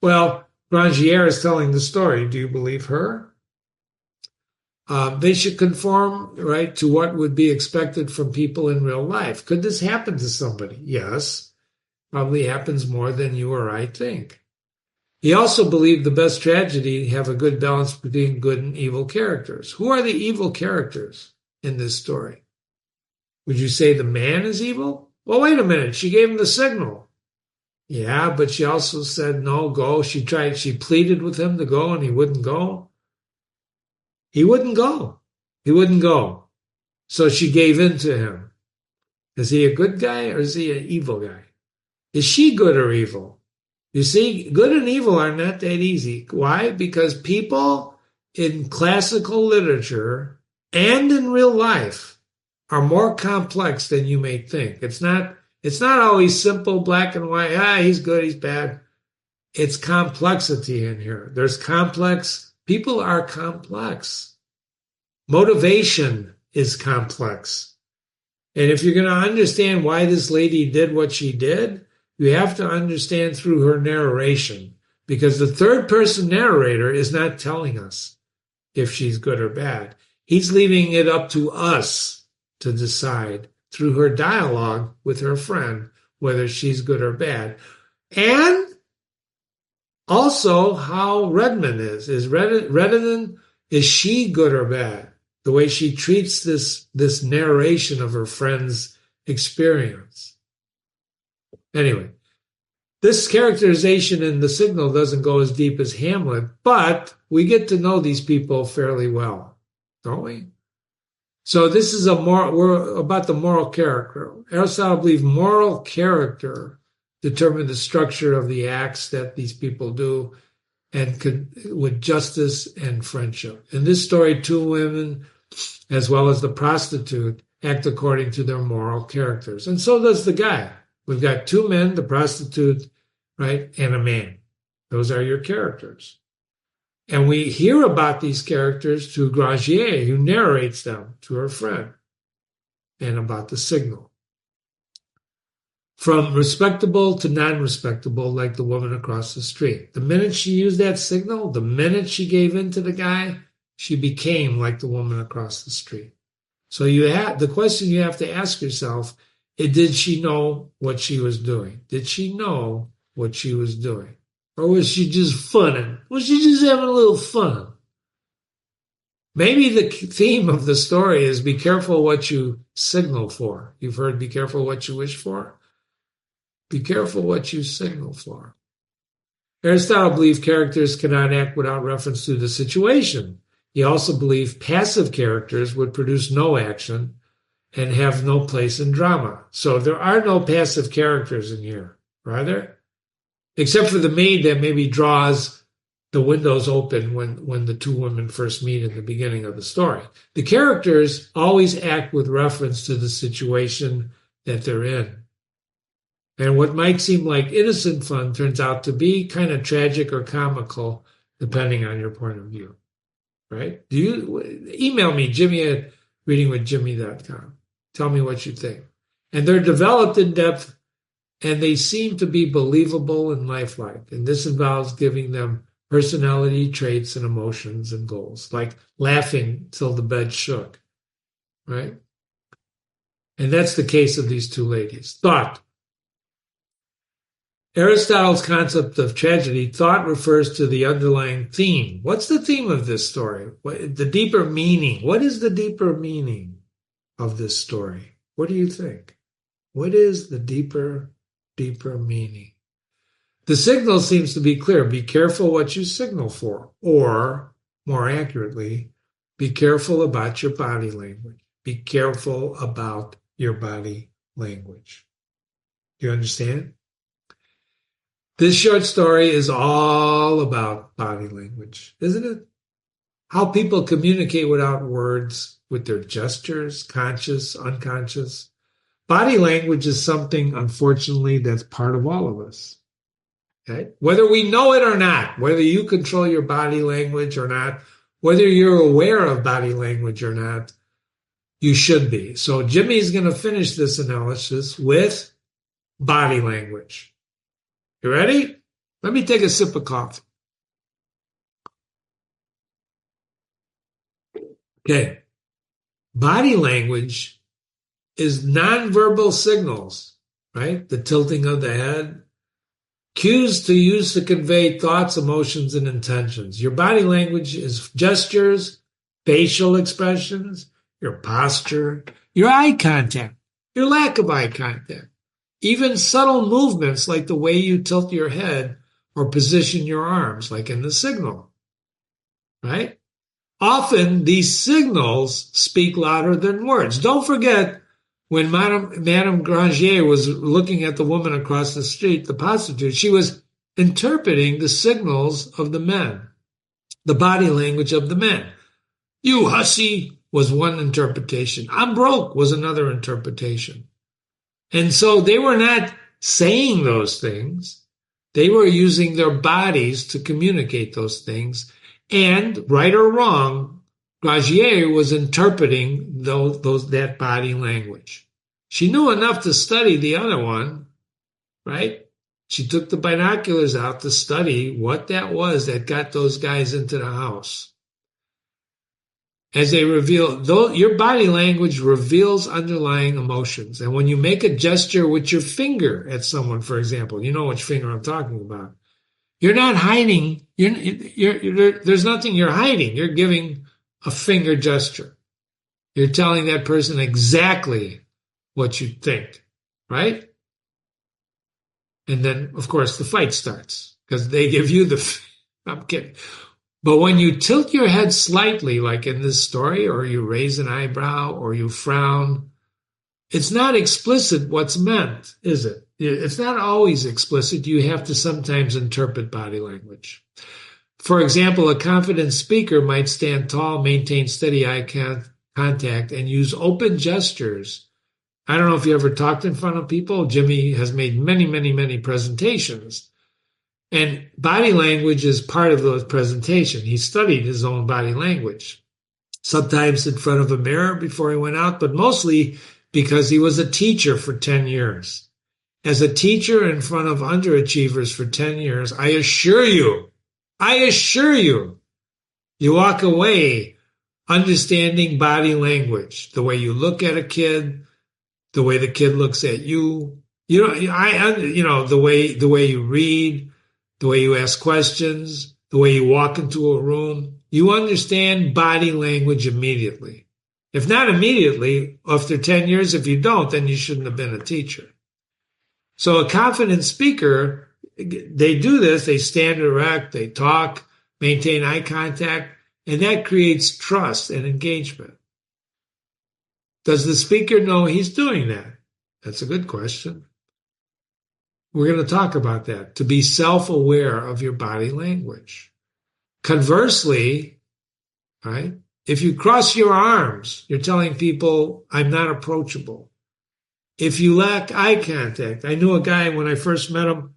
Speaker 1: Well, Grangier is telling the story. Do you believe her? They should conform, right, to what would be expected from people in real life. Could this happen to somebody? Yes. Probably happens more than you or I think. He also believed the best tragedy have a good balance between good and evil characters. Who are the evil characters in this story? Would you say the man is evil? Well, wait a minute. She gave him the signal. Yeah, but she also said, no, go. She pleaded with him to go, and he wouldn't go. He wouldn't go. So she gave in to him. Is he a good guy or is he an evil guy? Is she good or evil? You see, good and evil are not that easy. Why? Because people in classical literature and in real life are more complex than you may think. It's not always simple, black and white. He's good, he's bad. It's complexity in here. People are complex. Motivation is complex. And if you're going to understand why this lady did what she did, you have to understand through her narration, because the third person narrator is not telling us if she's good or bad. He's leaving it up to us to decide through her dialogue with her friend whether she's good or bad. And also how Redmond is. Is she good or bad? The way she treats this narration of her friend's experience. Anyway, this characterization in The Signal doesn't go as deep as Hamlet, but we get to know these people fairly well, don't we? So this is we're about the moral character. Aristotle believed moral character determined the structure of the acts that these people do, and with justice and friendship. In this story, two women, as well as the prostitute, act according to their moral characters. And so does the guy. We've got two men, the prostitute, right, and a man. Those are your characters. And we hear about these characters through Granger, who narrates them to her friend, and about the signal. From respectable to non-respectable, like the woman across the street. The minute she used that signal, the minute she gave in to the guy, she became like the woman across the street. So the question you have to ask yourself is, did she know what she was doing? Did she know what she was doing? Or was she just funning? Was she just having a little fun? Maybe the theme of the story is be careful what you signal for. You've heard be careful what you wish for. Be careful what you signal for. Aristotle believed characters cannot act without reference to the situation. He also believed passive characters would produce no action and have no place in drama. So there are no passive characters in here, are there? Except for the maid that maybe draws the windows open when the two women first meet in the beginning of the story. The characters always act with reference to the situation that they're in. And what might seem like innocent fun turns out to be kind of tragic or comical, depending on your point of view, right? Email me, jimmy@readingwithjimmy.com. Tell me what you think. And they're developed in depth, and they seem to be believable and lifelike. And this involves giving them personality traits and emotions and goals, like laughing till the bed shook, right? And that's the case of these two ladies. Thought. Aristotle's concept of tragedy, thought refers to the underlying theme. What's the theme of this story? The deeper meaning. What is the deeper meaning of this story? What do you think? What is the deeper meaning? The signal seems to be clear. Be careful what you signal for. Or, more accurately, be careful about your body language. Be careful about your body language. Do you understand? This short story is all about body language, isn't it? How people communicate without words, with their gestures, conscious, unconscious. Body language is something, unfortunately, that's part of all of us. Okay? Whether we know it or not, whether you control your body language or not, whether you're aware of body language or not, you should be. So Jimmy's going to finish this analysis with body language. You ready? Let me take a sip of coffee. Okay. Body language is nonverbal signals, right? The tilting of the head. Cues to use to convey thoughts, emotions, and intentions. Your body language is gestures, facial expressions, your posture, your eye contact, your lack of eye contact. Even subtle movements like the way you tilt your head or position your arms, like in the signal, right? Often these signals speak louder than words. Don't forget when Madame Granger was looking at the woman across the street, the prostitute, she was interpreting the signals of the men. the body language of the men. You hussy was one interpretation. I'm broke was another interpretation. And so they were not saying those things. They were using their bodies to communicate those things. And right or wrong, Gautier was interpreting that body language. She knew enough to study the other one, right? She took the binoculars out to study what that was that got those guys into the house. As they reveal, your body language reveals underlying emotions. And when you make a gesture with your finger at someone, for example, you know which finger I'm talking about. You're not hiding. There's nothing you're hiding. You're giving a finger gesture. You're telling that person exactly what you think, right? And then, of course, the fight starts because they give you I'm kidding. But when you tilt your head slightly, like in this story, or you raise an eyebrow, or you frown, it's not explicit what's meant, is it? It's not always explicit. You have to sometimes interpret body language. For example, a confident speaker might stand tall, maintain steady eye contact, and use open gestures. I don't know if you ever talked in front of people. Jimmy has made many, many, many presentations. And body language is part of those presentations. He studied his own body language, sometimes in front of a mirror before he went out, but mostly because he was a teacher for 10 years. As a teacher in front of underachievers for 10 years, I assure you, you walk away understanding body language, the way you look at a kid, the way the kid looks at you, the way you read, the way you ask questions, the way you walk into a room. You understand body language immediately. If not immediately, after 10 years, if you don't, then you shouldn't have been a teacher. So a confident speaker, they do this, they stand erect, they talk, maintain eye contact, and that creates trust and engagement. Does the speaker know he's doing that? That's a good question. We're going to talk about that, to be self-aware of your body language. Conversely, right, if you cross your arms, you're telling people, I'm not approachable. If you lack eye contact, I knew a guy when I first met him,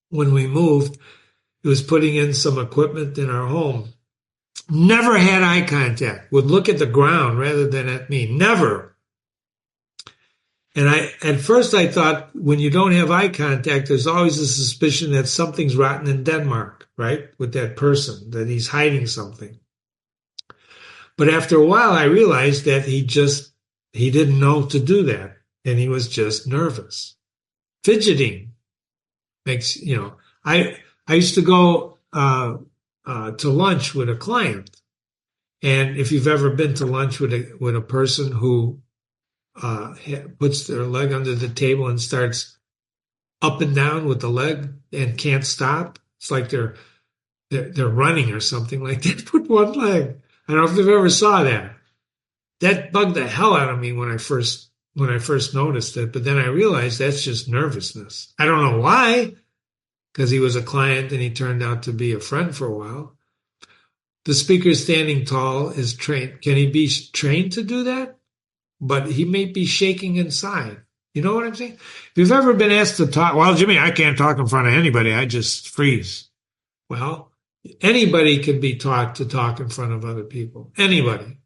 Speaker 1: when we moved, he was putting in some equipment in our home. Never had eye contact, would look at the ground rather than at me, never. And at first I thought when you don't have eye contact, there's always a suspicion that something's rotten in Denmark, right? With that person, that he's hiding something. But after a while, I realized that he didn't know to do that. And he was just nervous. Fidgeting makes, I used to go to lunch with a client. And if you've ever been to lunch with a person who puts their leg under the table and starts up and down with the leg and can't stop. It's like they're running or something like that with one leg. I don't know if you've ever saw that. That bugged the hell out of me when I first noticed it, but then I realized that's just nervousness. I don't know why, because he was a client and he turned out to be a friend for a while. The speaker standing tall is trained. Can he be trained to do that? But he may be shaking inside. You know what I'm saying? If you've ever been asked to talk, well, Jimmy, I can't talk in front of anybody. I just freeze. Well, anybody can be taught to talk in front of other people. Anybody.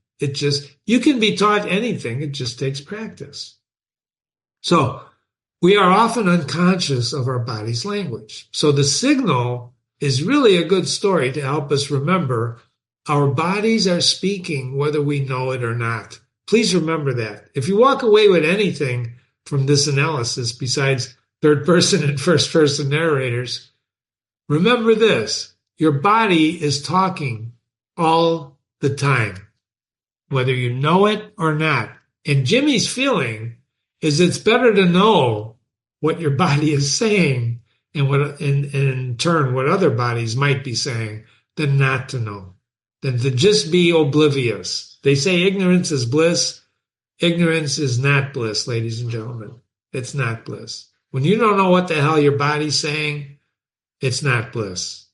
Speaker 1: You can be taught anything. It just takes practice. So we are often unconscious of our body's language. So the signal is really a good story to help us remember our bodies are speaking whether we know it or not. Please remember that. If you walk away with anything from this analysis besides third person and first person narrators, remember this. Your body is talking all the time, whether you know it or not. And Jimmy's feeling is it's better to know what your body is saying and in turn what other bodies might be saying than not to know, than to just be oblivious. They say ignorance is bliss. Ignorance is not bliss, ladies and gentlemen. It's not bliss. When you don't know what the hell your body's saying, it's not bliss.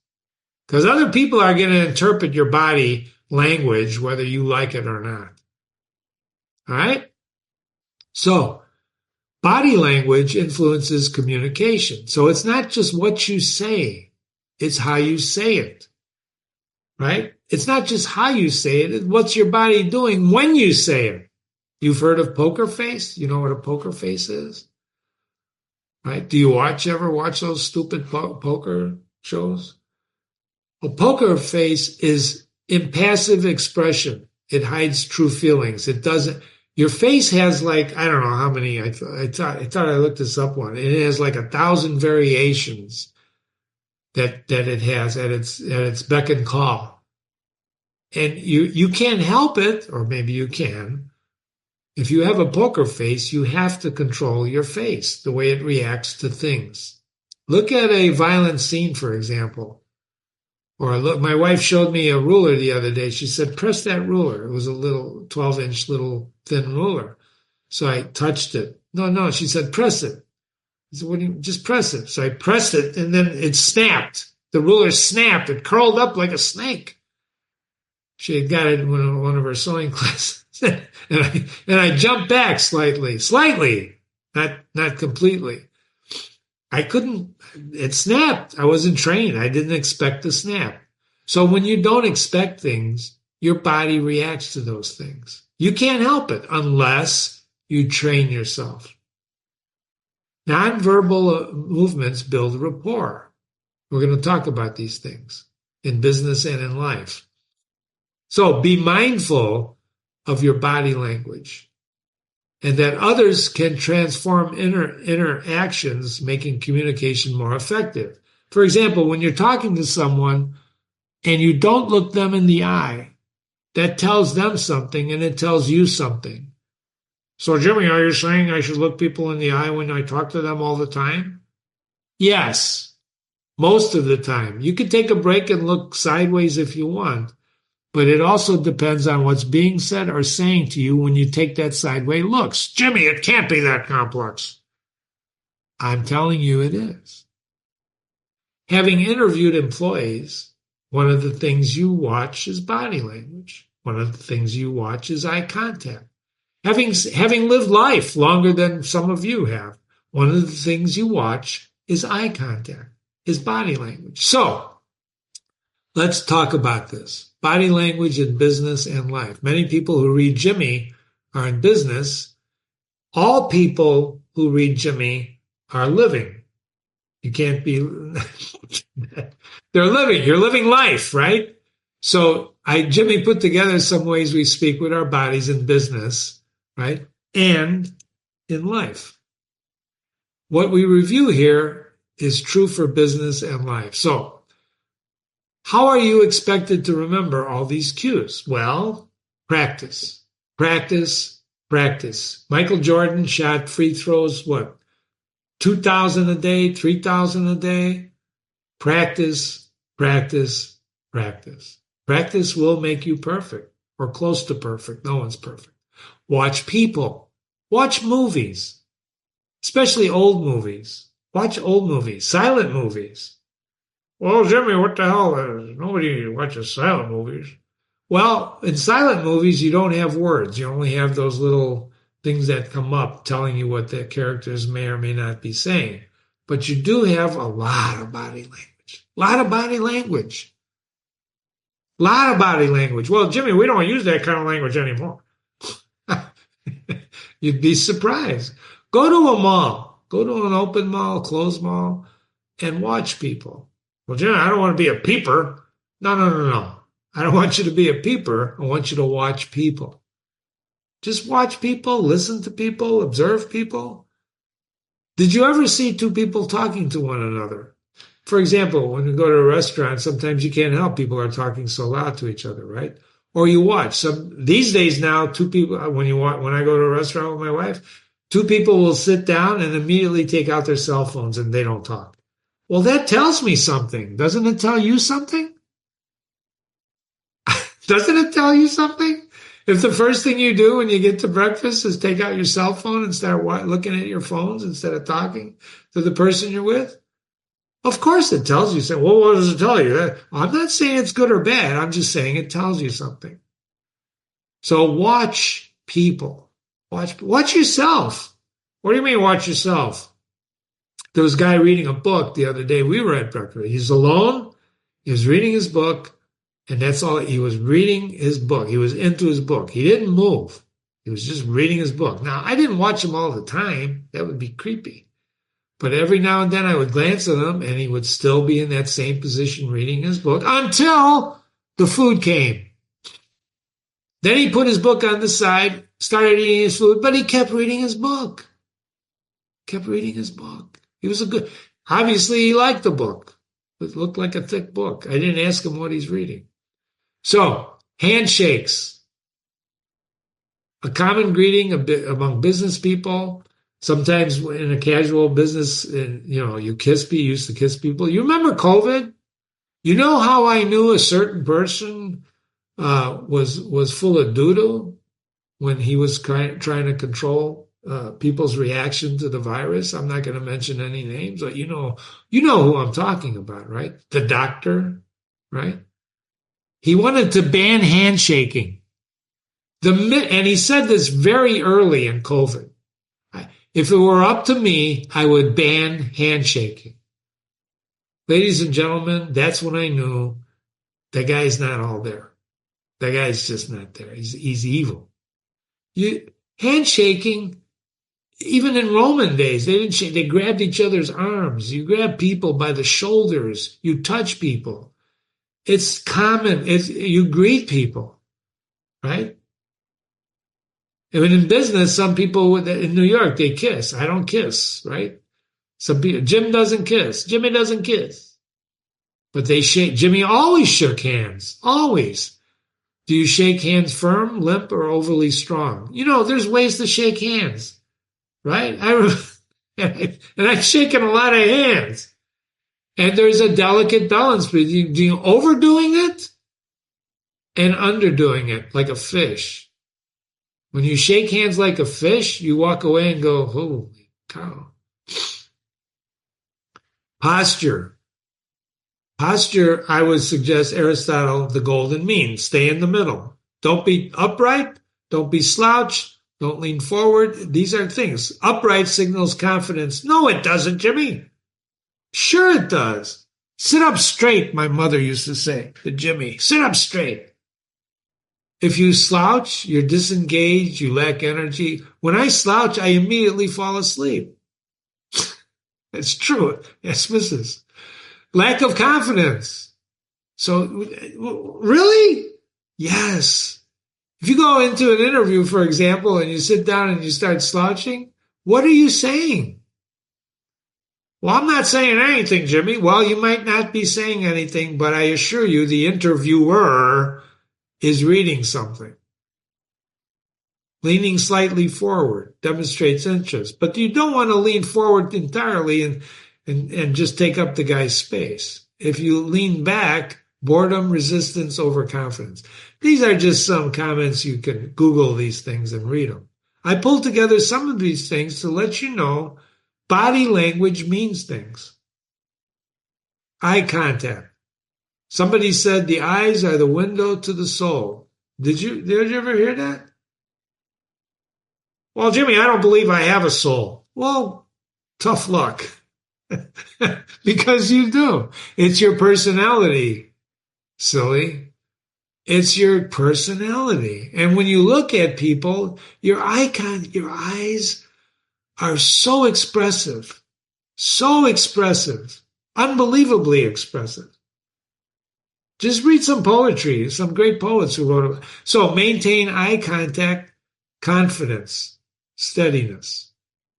Speaker 1: Because other people are going to interpret your body language whether you like it or not. All right? So, body language influences communication. So it's not just what you say, it's how you say it. Right? It's not just how you say it, it's what's your body doing when you say it. You've heard of poker face? You know what a poker face is? Right? Do you ever watch those stupid poker shows? A poker face is impassive expression. It hides true feelings. It doesn't. Your face has like, I don't know how many. I thought I looked this up one. It has like 1,000 variations that it has at its beck and call. And you can't help it, or maybe you can. If you have a poker face, you have to control your face, the way it reacts to things. Look at a violent scene, for example. Or look, my wife showed me a ruler the other day. She said, press that ruler. It was a little 12-inch little thin ruler. So I touched it. No, she said, press it. I said, what do you, just press it. So I pressed it and then it snapped. The ruler snapped. It curled up like a snake. She had got it in one of her sewing classes. and I jumped back slightly, not completely. I couldn't, it snapped. I wasn't trained. I didn't expect the snap. So when you don't expect things, your body reacts to those things. You can't help it unless you train yourself. Nonverbal movements build rapport. We're going to talk about these things in business and in life. So be mindful of your body language, and that others can transform interactions, making communication more effective. For example, when you're talking to someone and you don't look them in the eye, that tells them something and it tells you something. So, Jimmy, are you saying I should look people in the eye when I talk to them all the time? Yes, most of the time. You could take a break and look sideways if you want. But it also depends on what's being said or saying to you when you take that sideways looks. Jimmy, it can't be that complex. I'm telling you it is. Having interviewed employees, one of the things you watch is body language. One of the things you watch is eye contact. Having lived life longer than some of you have, one of the things you watch is eye contact, is body language. So, let's talk about this. Body language in business and life. Many people who read Jimmy are in business. All people who read Jimmy are living. You can't be, they're living. You're living life, right? So Jimmy put together some ways we speak with our bodies in business, right? And in life. What we review here is true for business and life. So, how are you expected to remember all these cues? Well, practice, practice, practice. Michael Jordan shot free throws, 2,000 a day, 3,000 a day? Practice, practice, practice. Practice will make you perfect or close to perfect. No one's perfect. Watch people. Watch movies, especially old movies. Watch old movies, silent movies. Well, Jimmy, what the hell? Nobody watches silent movies. Well, in silent movies, you don't have words. You only have those little things that come up telling you what the characters may or may not be saying. But you do have a lot of body language. A lot of body language. A lot of body language. Well, Jimmy, we don't use that kind of language anymore. You'd be surprised. Go to a mall. Go to an open mall, closed mall, and watch people. Well, Jimmy, I don't want to be a peeper. No. I don't want you to be a peeper. I want you to watch people. Just watch people, listen to people, observe people. Did you ever see two people talking to one another? For example, when you go to a restaurant, sometimes you can't help people are talking so loud to each other, right? Or you watch. These days now, two people, when I go to a restaurant with my wife, two people will sit down and immediately take out their cell phones and they don't talk. Well, that tells me something. Doesn't it tell you something? Doesn't it tell you something? If the first thing you do when you get to breakfast is take out your cell phone and start looking at your phones instead of talking to the person you're with? Of course it tells you something. Well, what does it tell you? I'm not saying it's good or bad. I'm just saying it tells you something. So watch people. Watch yourself. What do you mean watch yourself? There was a guy reading a book the other day. We were at breakfast. He's alone. He was reading his book, and that's all. He was reading his book. He was into his book. He didn't move. He was just reading his book. Now, I didn't watch him all the time. That would be creepy. But every now and then I would glance at him, and he would still be in that same position reading his book until the food came. Then he put his book on the side, started eating his food, but he kept reading his book. Kept reading his book. Obviously he liked the book. It looked like a thick book. I didn't ask him what he's reading. So, handshakes. A common greeting among business people. Sometimes in a casual business, you kiss people, you used to kiss people. You remember COVID? You know how I knew a certain person was full of doo-doo when he was trying to control people's reaction to the virus? I'm not going to mention any names, but you know who I'm talking about, right? The doctor, right? He wanted to ban handshaking. And he said this very early in COVID. If it were up to me, I would ban handshaking. Ladies and gentlemen, that's when I knew that guy's not all there. That guy's just not there. He's evil. Handshaking, even in Roman days, they didn't shake. They grabbed each other's arms. You grab people by the shoulders. You touch people. It's common. You greet people, right? And in business, some people in New York, they kiss. I don't kiss, right? Some people, Jim doesn't kiss. Jimmy doesn't kiss. But they shake. Jimmy always shook hands. Always. Do you shake hands firm, limp, or overly strong? There's ways to shake hands, right? And I've shaken a lot of hands. And there's a delicate balance between overdoing it and underdoing it, like a fish. When you shake hands like a fish, you walk away and go, holy cow. Posture. Posture, I would suggest Aristotle, the golden mean. Stay in the middle. Don't be upright. Don't be slouched. Don't lean forward. These are things. Upright signals confidence. No, it doesn't, Jimmy. Sure it does. Sit up straight, my mother used to say to Jimmy. Sit up straight. If you slouch, you're disengaged, you lack energy. When I slouch, I immediately fall asleep. It's true. Yes, Mrs. Lack of confidence. So, really? Yes. If you go into an interview, for example, and you sit down and you start slouching, what are you saying? Well, I'm not saying anything, Jimmy. Well, you might not be saying anything, but I assure you the interviewer is reading something. Leaning slightly forward demonstrates interest, but you don't want to lean forward entirely and just take up the guy's space. If you lean back, boredom, resistance, overconfidence. These are just some comments. You can Google these things and read them. I pulled together some of these things to let you know body language means things. Eye contact. Somebody said the eyes are the window to the soul. Did you ever hear that? Well, Jimmy, I don't believe I have a soul. Well, tough luck. Because you do. It's your personality, silly. It's your personality. And when you look at people, your eyes are so expressive, unbelievably expressive. Just read some poetry, some great poets who wrote it. So maintain eye contact, confidence, steadiness.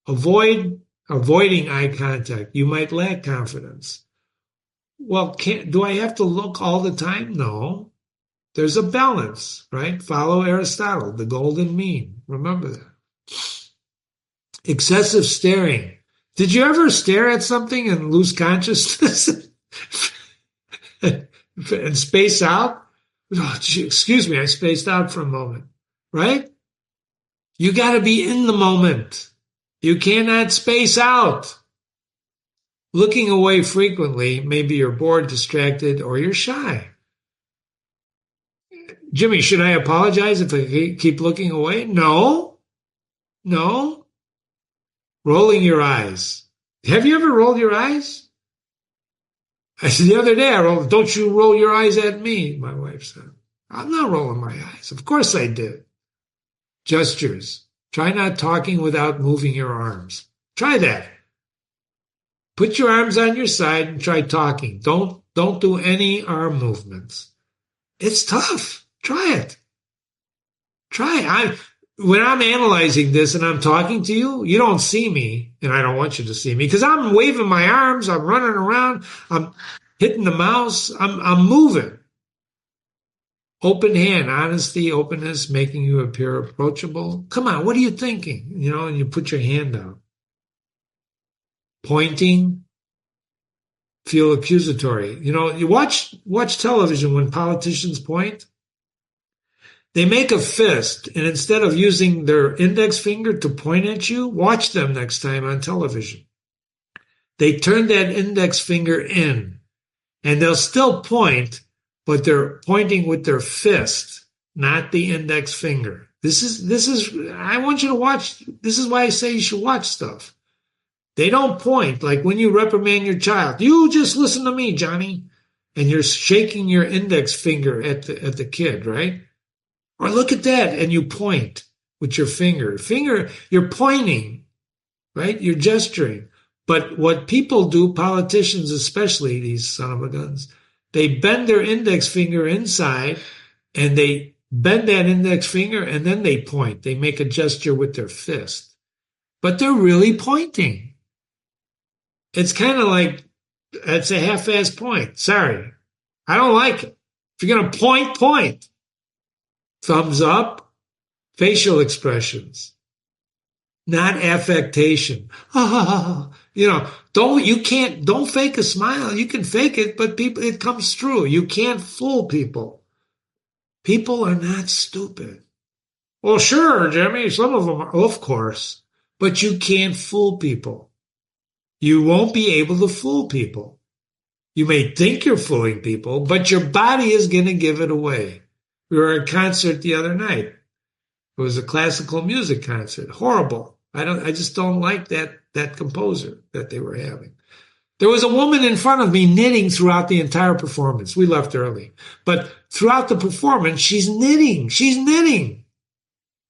Speaker 1: Avoiding eye contact. You might lack confidence. Well, do I have to look all the time? No. There's a balance, right? Follow Aristotle, the golden mean. Remember that. Excessive staring. Did you ever stare at something and lose consciousness? And space out? Oh, excuse me, I spaced out for a moment, right? You got to be in the moment. You cannot space out. Looking away frequently, maybe you're bored, distracted, or you're shy. Jimmy, should I apologize if I keep looking away? No, no. Rolling your eyes. Have you ever rolled your eyes? I said the other day, I rolled, don't you roll your eyes at me, my wife said. I'm not rolling my eyes. Of course I did. Gestures. Try not talking without moving your arms. Try that. Put your arms on your side and try talking. Don't do any arm movements. It's tough. Try it. Try it. When I'm analyzing this and I'm talking to you, you don't see me, and I don't want you to see me because I'm waving my arms, I'm running around, I'm hitting the mouse, I'm moving. Open hand, honesty, openness, making you appear approachable. Come on, what are you thinking? And you put your hand out. Pointing, feel accusatory. You watch television when politicians point. They make a fist, and instead of using their index finger to point at you, watch them next time on television. They turn that index finger in, and they'll still point, but they're pointing with their fist, not the index finger. I want you to watch. This is why I say you should watch stuff. They don't point like when you reprimand your child. You just listen to me, Johnny. And you're shaking your index finger at the kid, right? Or look at that, and you point with your finger. You're pointing, right? You're gesturing. But what people do, politicians especially, these son of a guns, they bend their index finger inside, and they bend that index finger, and then they point. They make a gesture with their fist. But they're really pointing. It's kind of like, it's a half-assed point. Sorry. I don't like it. If you're going to point, point. Thumbs up, facial expressions, not affectation. Don't fake a smile. You can fake it, but it comes through. You can't fool people. People are not stupid. Well, sure, Jimmy, some of them are, of course, but you can't fool people. You won't be able to fool people. You may think you're fooling people, but your body is going to give it away. We were at a concert the other night. It was a classical music concert. Horrible. I just don't like that composer that they were having. There was a woman in front of me knitting throughout the entire performance. We left early. But throughout the performance, she's knitting. She's knitting.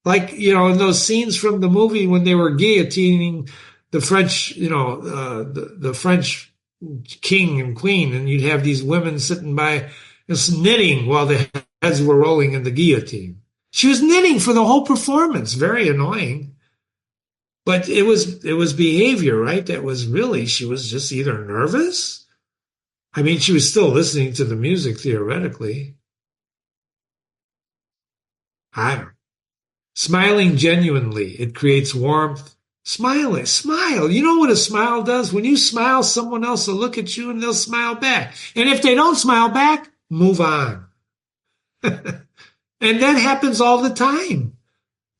Speaker 1: Like, in those scenes from the movie when they were guillotining the French, the French king and queen, and you'd have these women sitting by just knitting while the heads were rolling in the guillotine. She was knitting for the whole performance. Very annoying. But it was behavior, right? She was just either nervous. I mean, she was still listening to the music theoretically. I don't know. Smiling genuinely. It creates warmth. Smile. You know what a smile does? When you smile, someone else will look at you and they'll smile back. And if they don't smile back, move on. And that happens all the time.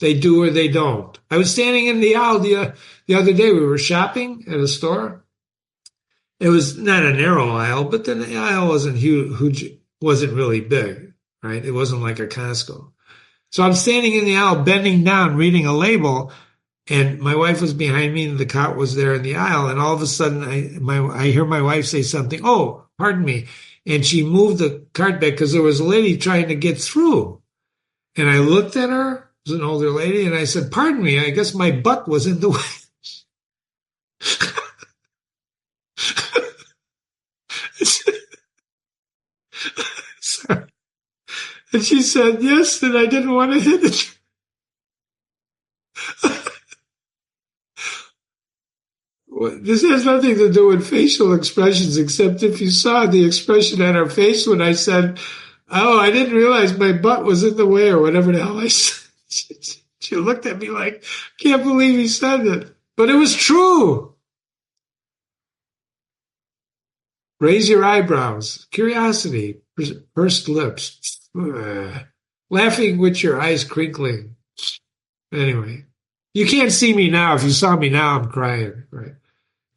Speaker 1: They do or they don't. I was standing in the aisle the other day. We were shopping at a store. It was not a narrow aisle, but the aisle wasn't huge, wasn't really big, right? It wasn't like a Costco. So I'm standing in the aisle, bending down, reading a label, and my wife was behind me, and the cart was there in the aisle. And all of a sudden, I hear my wife say something. Oh, pardon me. And she moved the cart back because there was a lady trying to get through. And I looked at her, it was an older lady, and I said, pardon me, I guess my butt was in the way. Sorry. And she said, yes, and I didn't want to hit it. This has nothing to do with facial expressions, except if you saw the expression on her face when I said, oh, I didn't realize my butt was in the way or whatever the hell I said. She looked at me like, can't believe he said it. But it was true. Raise your eyebrows. Curiosity. Pursed lips. Laughing with your eyes crinkling. Anyway, you can't see me now. If you saw me now, I'm crying. Right?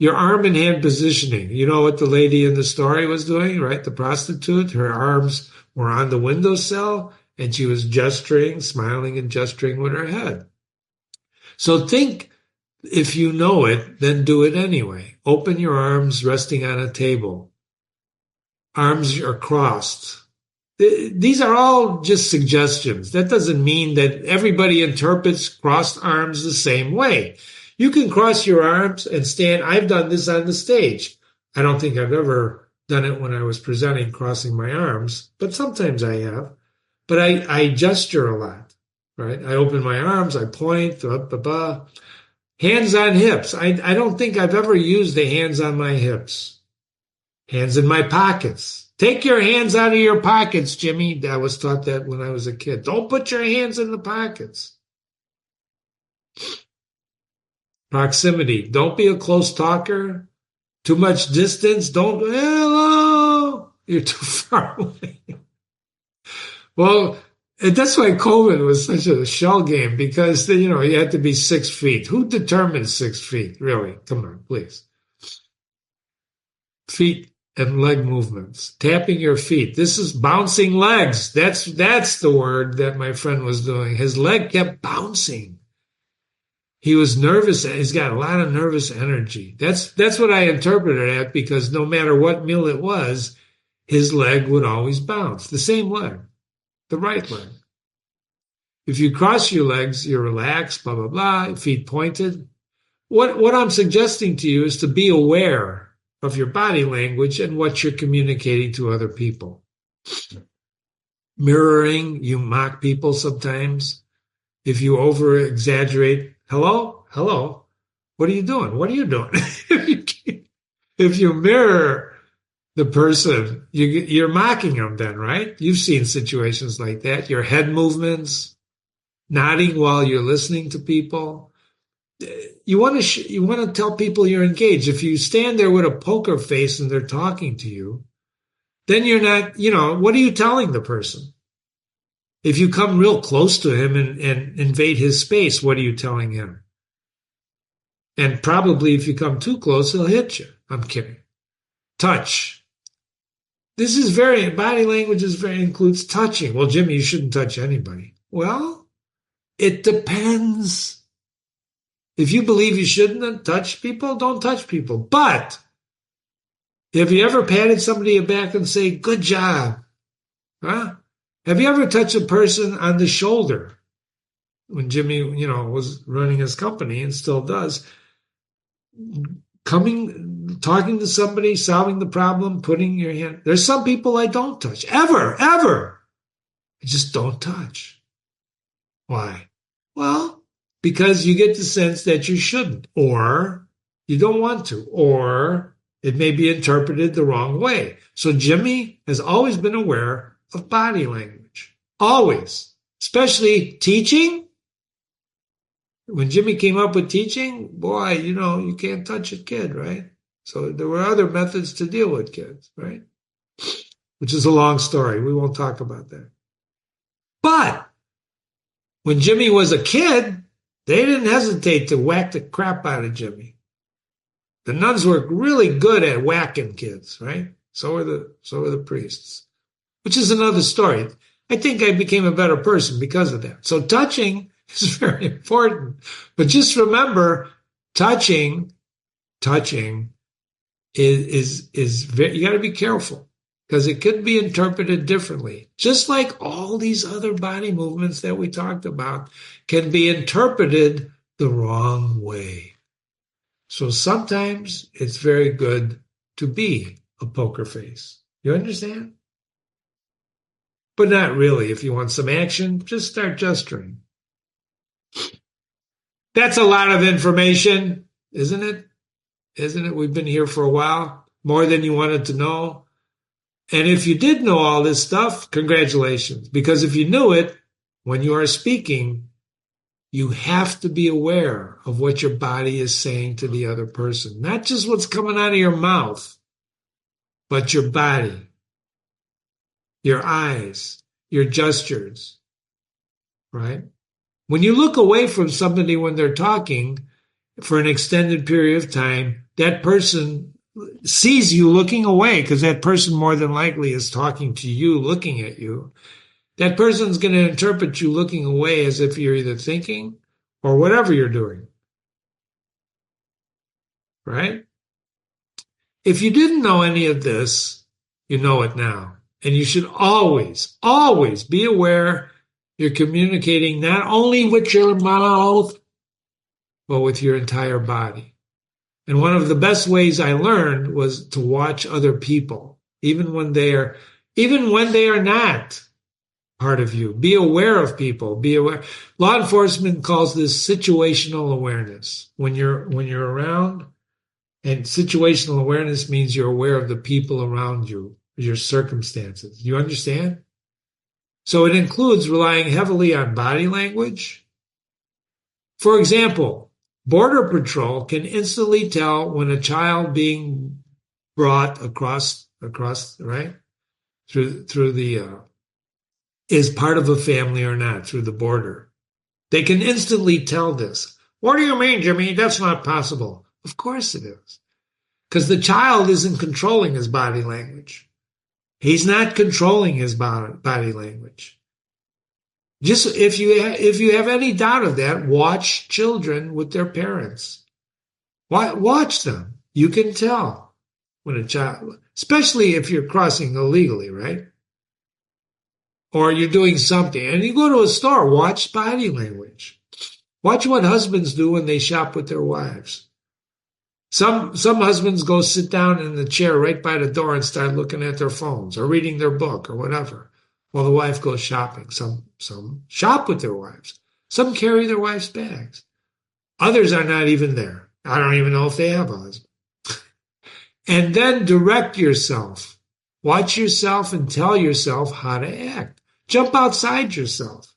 Speaker 1: Your arm and hand positioning. You know what the lady in the story was doing, right? The prostitute, her arms were on the windowsill and she was gesturing, smiling and gesturing with her head. So think, if you know it, then do it anyway. Open your arms resting on a table. Arms are crossed. These are all just suggestions. That doesn't mean that everybody interprets crossed arms the same way. You can cross your arms and stand. I've done this on the stage. I don't think I've ever done it when I was presenting, crossing my arms, but sometimes I have. But I gesture a lot, right? I open my arms, I point, blah, blah, blah. Hands on hips. I don't think I've ever used the hands on my hips. Hands in my pockets. Take your hands out of your pockets, Jimmy. I was taught that when I was a kid. Don't put your hands in the pockets. Proximity. Don't be a close talker. Too much distance. Don't, hello. You're too far away. Well, and that's why COVID was such a shell game, because, you know, you had to be 6 feet. Who determines 6 feet? Really? Come on, please. Feet and leg movements. Tapping your feet. This is bouncing legs. That's the word that my friend was doing. His leg kept bouncing. He was nervous. He's got a lot of nervous energy. That's what I interpreted it at, because no matter what meal it was, his leg would always bounce. The same leg. The right leg. If you cross your legs, you're relaxed, blah, blah, blah, feet pointed. What I'm suggesting to you is to be aware of your body language and what you're communicating to other people. Mirroring, you mock people sometimes. If you over-exaggerate, hello, what are you doing? What are you doing? If you mirror the person, you're mocking them then, right? You've seen situations like that. Your head movements, nodding while you're listening to people. You want to tell people you're engaged. If you stand there with a poker face and they're talking to you, then you're not, what are you telling the person? If you come real close to him and invade his space, what are you telling him? And probably if you come too close, he'll hit you. I'm kidding. Touch. This is body language includes touching. Well, Jimmy, you shouldn't touch anybody. Well, it depends. If you believe you shouldn't touch people, don't touch people. But have you ever patted somebody on the back and say, good job? Huh? Have you ever touched a person on the shoulder? When Jimmy, was running his company and still does, talking to somebody, solving the problem, putting your hand. There's some people I don't touch. Ever. I just don't touch. Why? Well, because you get the sense that you shouldn't, or you don't want to, or it may be interpreted the wrong way. So Jimmy has always been aware of body language. Always. Especially teaching. When Jimmy came up with teaching, boy, you can't touch a kid, right? So there were other methods to deal with kids, right? Which is a long story. We won't talk about that. But when Jimmy was a kid, they didn't hesitate to whack the crap out of Jimmy. The nuns were really good at whacking kids, right? So were the priests, which is another story. I think I became a better person because of that. So touching is very important. But just remember, touching is very, you got to be careful, because it could be interpreted differently. Just like all these other body movements that we talked about can be interpreted the wrong way. So sometimes it's very good to be a poker face. You understand? But not really. If you want some action, just start gesturing. That's a lot of information, isn't it? Isn't it? We've been here for a while, more than you wanted to know. And if you did know all this stuff, congratulations. Because if you knew it, when you are speaking, you have to be aware of what your body is saying to the other person. Not just what's coming out of your mouth, but your body, your eyes, your gestures, right? When you look away from somebody when they're talking, for an extended period of time, that person sees you looking away because that person more than likely is talking to you, looking at you. That person's going to interpret you looking away as if you're either thinking or whatever you're doing. Right? If you didn't know any of this, you know it now. And you should always, always be aware you're communicating not only with your mouth, but with your entire body. And one of the best ways I learned was to watch other people, even when they are not part of you. Be aware of people. Be aware. Law enforcement calls this situational awareness. When you're around, and situational awareness means you're aware of the people around you, your circumstances. You understand? So it includes relying heavily on body language. For example, Border Patrol can instantly tell when a child being brought across, right, through the is part of a family or not through the border. They can instantly tell this. What do you mean, Jimmy? That's not possible. Of course it is. Because the child isn't controlling his body language. He's not controlling his body language. Just if you have any doubt of that, watch children with their parents. Watch them. You can tell when a child, especially if you're crossing illegally, right? Or you're doing something. And you go to a store, watch body language. Watch what husbands do when they shop with their wives. Some husbands go sit down in the chair right by the door and start looking at their phones or reading their book or whatever while the wife goes shopping. Some shop with their wives. Some carry their wife's bags. Others are not even there. I don't even know if they have a husband. And then direct yourself. Watch yourself and tell yourself how to act. Jump outside yourself.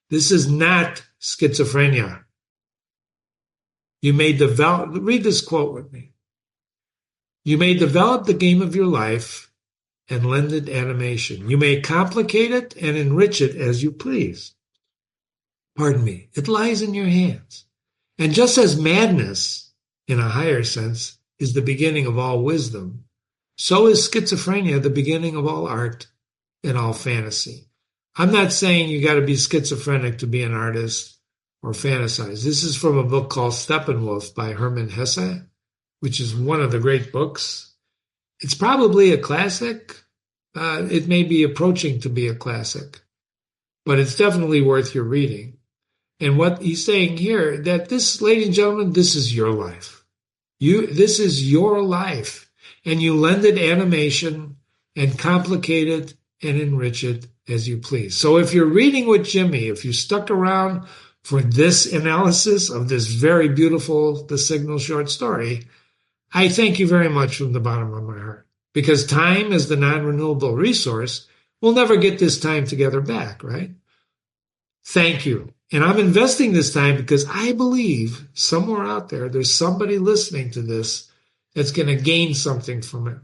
Speaker 1: This is not schizophrenia. You may develop, read this quote with me. You may develop the game of your life and lend it animation. You may complicate it and enrich it as you please. Pardon me. It lies in your hands. And just as madness, in a higher sense, is the beginning of all wisdom, so is schizophrenia the beginning of all art and all fantasy. I'm not saying you got to be schizophrenic to be an artist or fantasize. This is from a book called Steppenwolf by Hermann Hesse, which is one of the great books. It's probably a classic. It may be approaching to be a classic, but it's definitely worth your reading. And what he's saying here, that this, ladies and gentlemen, this is your life. This is your life. And you lend it animation and complicate it and enrich it as you please. So if you're reading with Jimmy, if you stuck around for this analysis of this very beautiful The Signal short story, I thank you very much from the bottom of my heart. Because time is the non-renewable resource. We'll never get this time together back, right? Thank you. And I'm investing this time because I believe somewhere out there, there's somebody listening to this that's going to gain something from it.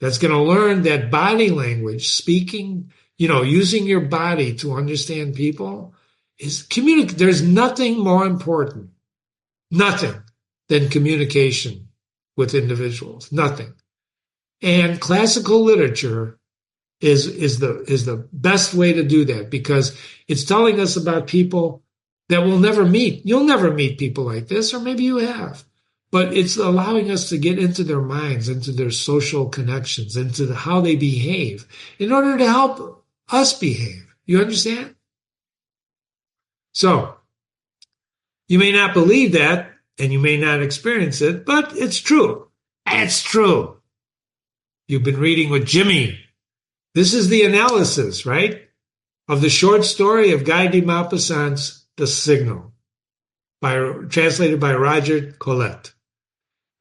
Speaker 1: That's going to learn that body language, speaking, using your body to understand people is communicate. There's nothing more important, nothing than communication with individuals, nothing. And classical literature is the best way to do that because it's telling us about people that we'll never meet. You'll never meet people like this, or maybe you have. But it's allowing us to get into their minds, into their social connections, into how they behave in order to help us behave. You understand? So, you may not believe that, and you may not experience it, but it's true. It's true. You've been reading with Jimmy. This is the analysis, right, of the short story of Guy de Maupassant's The Signal, translated by Roger Collette.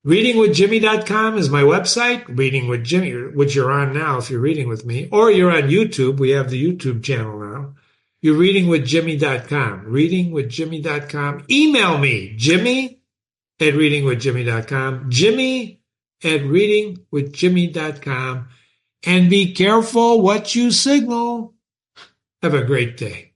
Speaker 1: Readingwithjimmy.com is my website, Reading with Jimmy, which you're on now if you're reading with me, or you're on YouTube. We have the YouTube channel now. You're readingwithjimmy.com, readingwithjimmy.com. Email me, Jimmy@readingwithjimmy.com, Jimmy@readingwithjimmy.com, and be careful what you signal. Have a great day.